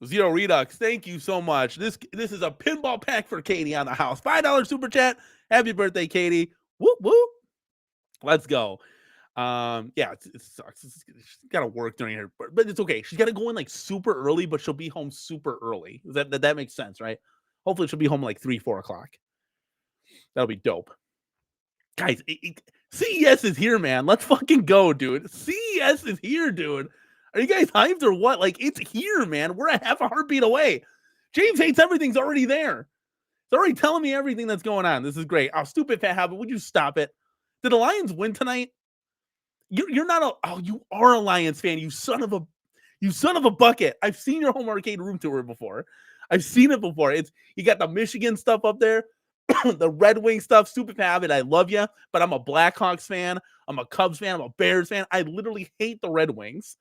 Zero Redux, thank you so much. This is a pinball pack for Katie on the house. $5 super chat. Happy birthday, Katie. Whoop whoop. Let's go. Yeah, it sucks. She's got to work during her, but it's okay. She's got to go in like super early, but she'll be home super early. That makes sense, right? Hopefully, she'll be home like 3-4 o'clock. That'll be dope, guys. CES is here, man. Let's fucking go, dude. CES is here, dude. Are you guys hyped or what? Like, it's here, man. We're a half a heartbeat away. James Hates Everything's already there. It's already telling me everything that's going on. This is great. Oh, stupid fat habit. Would you stop it? Did the Lions win tonight? You're not a. Oh, you are a Lions fan. You son of a bucket. I've seen your home arcade room tour before. I've seen it before. You got the Michigan stuff up there, the Red Wing stuff. Stupid habit. I love you, but I'm a Blackhawks fan. I'm a Cubs fan. I'm a Bears fan. I literally hate the Red Wings,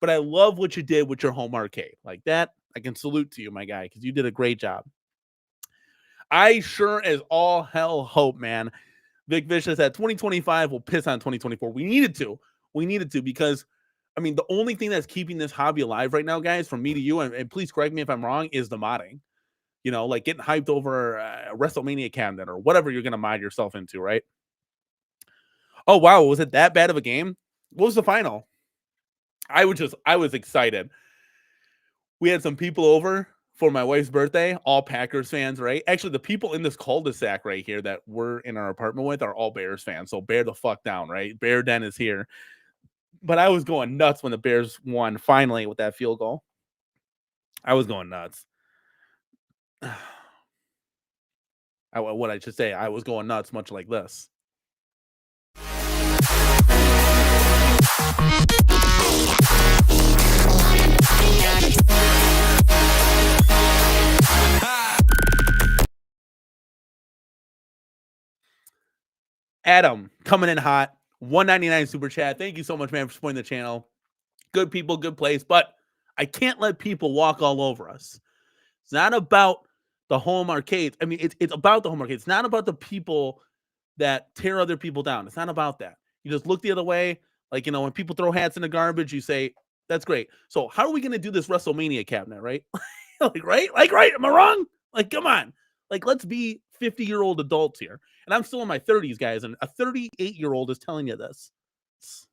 but I love what you did with your home arcade. Like that, I can salute to you, my guy, because you did a great job. I sure as all hell hope, man. Vic Vicious at 2025 will piss on 2024. We needed to because, I mean, the only thing that's keeping this hobby alive right now, guys, from me to you, and please correct me if I'm wrong, is the modding. You know, like getting hyped over a WrestleMania cabinet or whatever you're going to mod yourself into, right? Oh, wow. Was it that bad of a game? What was the final? I was excited. We had some people over for my wife's birthday, all Packers fans, right? Actually, the people in this cul-de-sac right here that we're in our apartment with are all Bears fans. So bear the fuck down, right? Bear Den is here. But I was going nuts when the Bears won finally with that field goal. I was going nuts. What I should say, I was going nuts, much like this. Adam coming in hot, 199 super chat. Thank you so much, man, for supporting the channel. Good people, good place, but I can't let people walk all over us. It's not about the home arcades. I mean, it's about the home arcades. It's not about the people that tear other people down. It's not about that. You just look the other way. Like, when people throw hats in the garbage, you say, that's great. So how are we going to do this WrestleMania cabinet, right? right? Am I wrong? Like, come on. Like, let's be 50-year-old adults here. And I'm still in my 30s, guys, and a 38-year-old is telling you this. Let's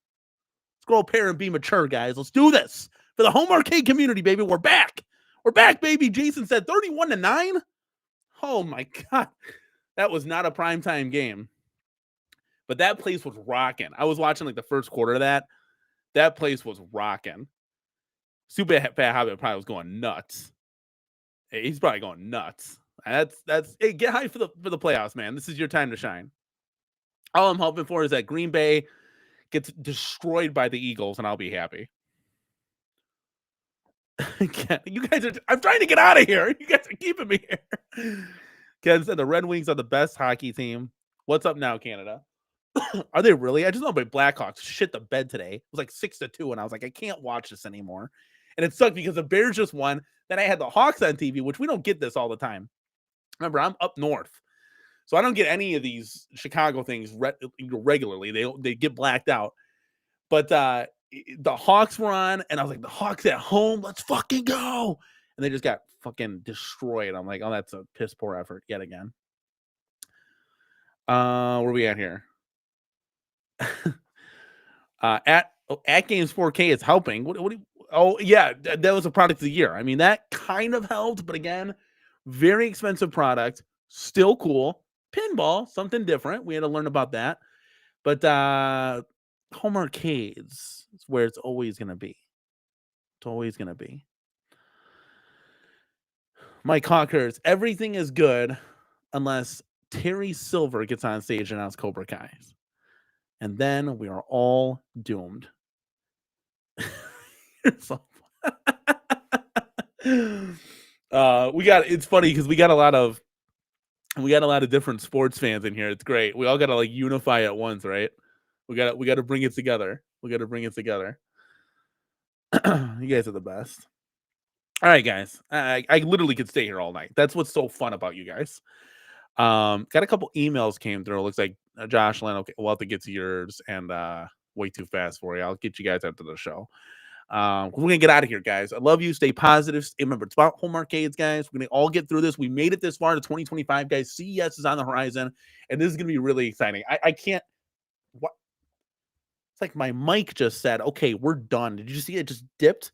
grow a pair and be mature, guys. Let's do this. For the home arcade community, baby, we're back. We're back, baby. Jason said 31-9. Oh, my God. That was not a primetime game. But that place was rocking. I was watching like the first quarter of that. That place was rocking. Super Fat Hobbit probably was going nuts. Hey, he's probably going nuts. That's hey, get hyped for the playoffs, man. This is your time to shine. All I'm hoping for is that Green Bay gets destroyed by the Eagles, and I'll be happy. You guys are. I'm trying to get out of here. You guys are keeping me here. Ken said the Red Wings are the best hockey team. What's up now, Canada? Are they really? I just know my Blackhawks shit the bed today. It was like 6-2, and I was like, I can't watch this anymore. And it sucked because the Bears just won. Then I had the Hawks on TV, which we don't get this all the time. Remember, I'm up north, so I don't get any of these Chicago things regularly. They get blacked out. But the Hawks were on, and I was like, the Hawks at home, let's fucking go. And they just got fucking destroyed. I'm like, oh, that's a piss poor effort yet again. Where are we at here? At Games 4K is helping. Yeah, that was a product of the year. I mean, that kind of helped, but again, very expensive product, still cool. Pinball, something different. We had to learn about that. But home arcades is where it's always going to be. It's always going to be. Mike Hawkers, everything is good unless Terry Silver gets on stage and announces Cobra Kai. And then we are all doomed. It's funny because we got a lot of different sports fans in here. It's great. We all got to like unify at once, right? We got to bring it together. You guys are the best. All right, guys. I literally could stay here all night. That's what's so fun about you guys. Got a couple emails came through. It looks like Josh Lynn. Okay, we'll have to get to yours and way too fast for you. I'll get you guys after the show. We're gonna get out of here, guys. I love you. Stay positive. Remember, it's about home arcades, guys. We're gonna all get through this. We made it this far to 2025, guys. CES is on the horizon, and this is gonna be really exciting. I can't. What? It's like my mic just said, "Okay, we're done." Did you see it? Just dipped.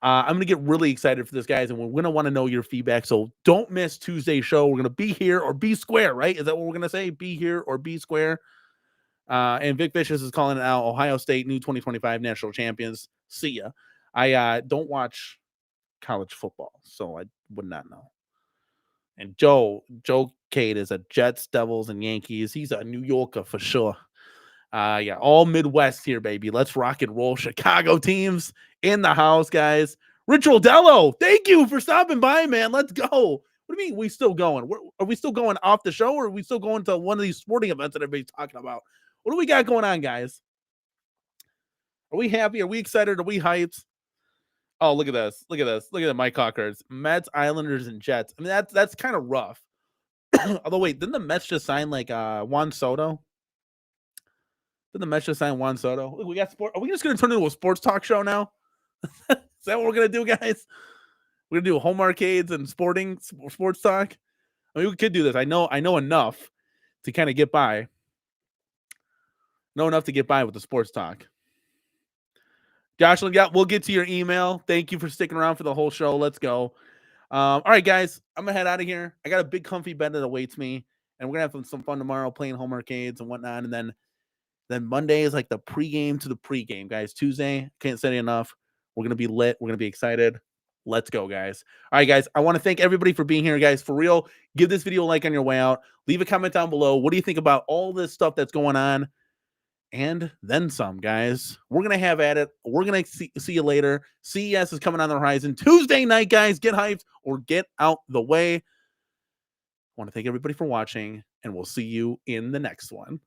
I'm gonna get really excited for this, guys, and we're gonna want to know your feedback. So don't miss Tuesday's show. We're gonna be here or be square, right? Is that what we're gonna say? Be here or be square. And Vic Vicious is calling it out. Ohio State, new 2025 national champions. See ya. I don't watch college football, so I would not know. And Joe Cade is a Jets, Devils, and Yankees. He's a New Yorker for sure. Yeah, all Midwest here, baby. Let's rock and roll. Chicago teams in the house, guys. Rich Rodello, thank you for stopping by, man. Let's go. What do you mean we still going? Are we still going off the show, or are we still going to one of these sporting events that everybody's talking about? What do we got going on, guys? Are we happy? Are we excited? Are we hyped? Oh, look at this. Look at this. Look at the Mike Hawkers. Mets, Islanders, and Jets. I mean, that's kind of rough. Although, wait, didn't the Mets just sign like Juan Soto? Didn't the Mets just sign Juan Soto? Look, we got sport. Are we just going to turn into a sports talk show now? Is that what we're going to do, guys? We're going to do home arcades and sports talk? I mean, we could do this. I know enough to kind of get by. Know enough to get by with the sports talk. Josh, we'll get to your email. Thank you for sticking around for the whole show. Let's go. All right, guys, I'm going to head out of here. I got a big comfy bed that awaits me, and we're going to have some fun tomorrow playing home arcades and whatnot. And then Then Monday is like the pregame to the pregame, guys. Tuesday, can't say it enough. We're going to be lit. We're going to be excited. Let's go, guys. All right, guys. I want to thank everybody for being here, guys. For real, give this video a like on your way out. Leave a comment down below. What do you think about all this stuff that's going on? And then some, guys. We're going to have at it. We're going to see you later. CES is coming on the horizon. Tuesday night, guys. Get hyped or get out the way. I want to thank everybody for watching, and we'll see you in the next one.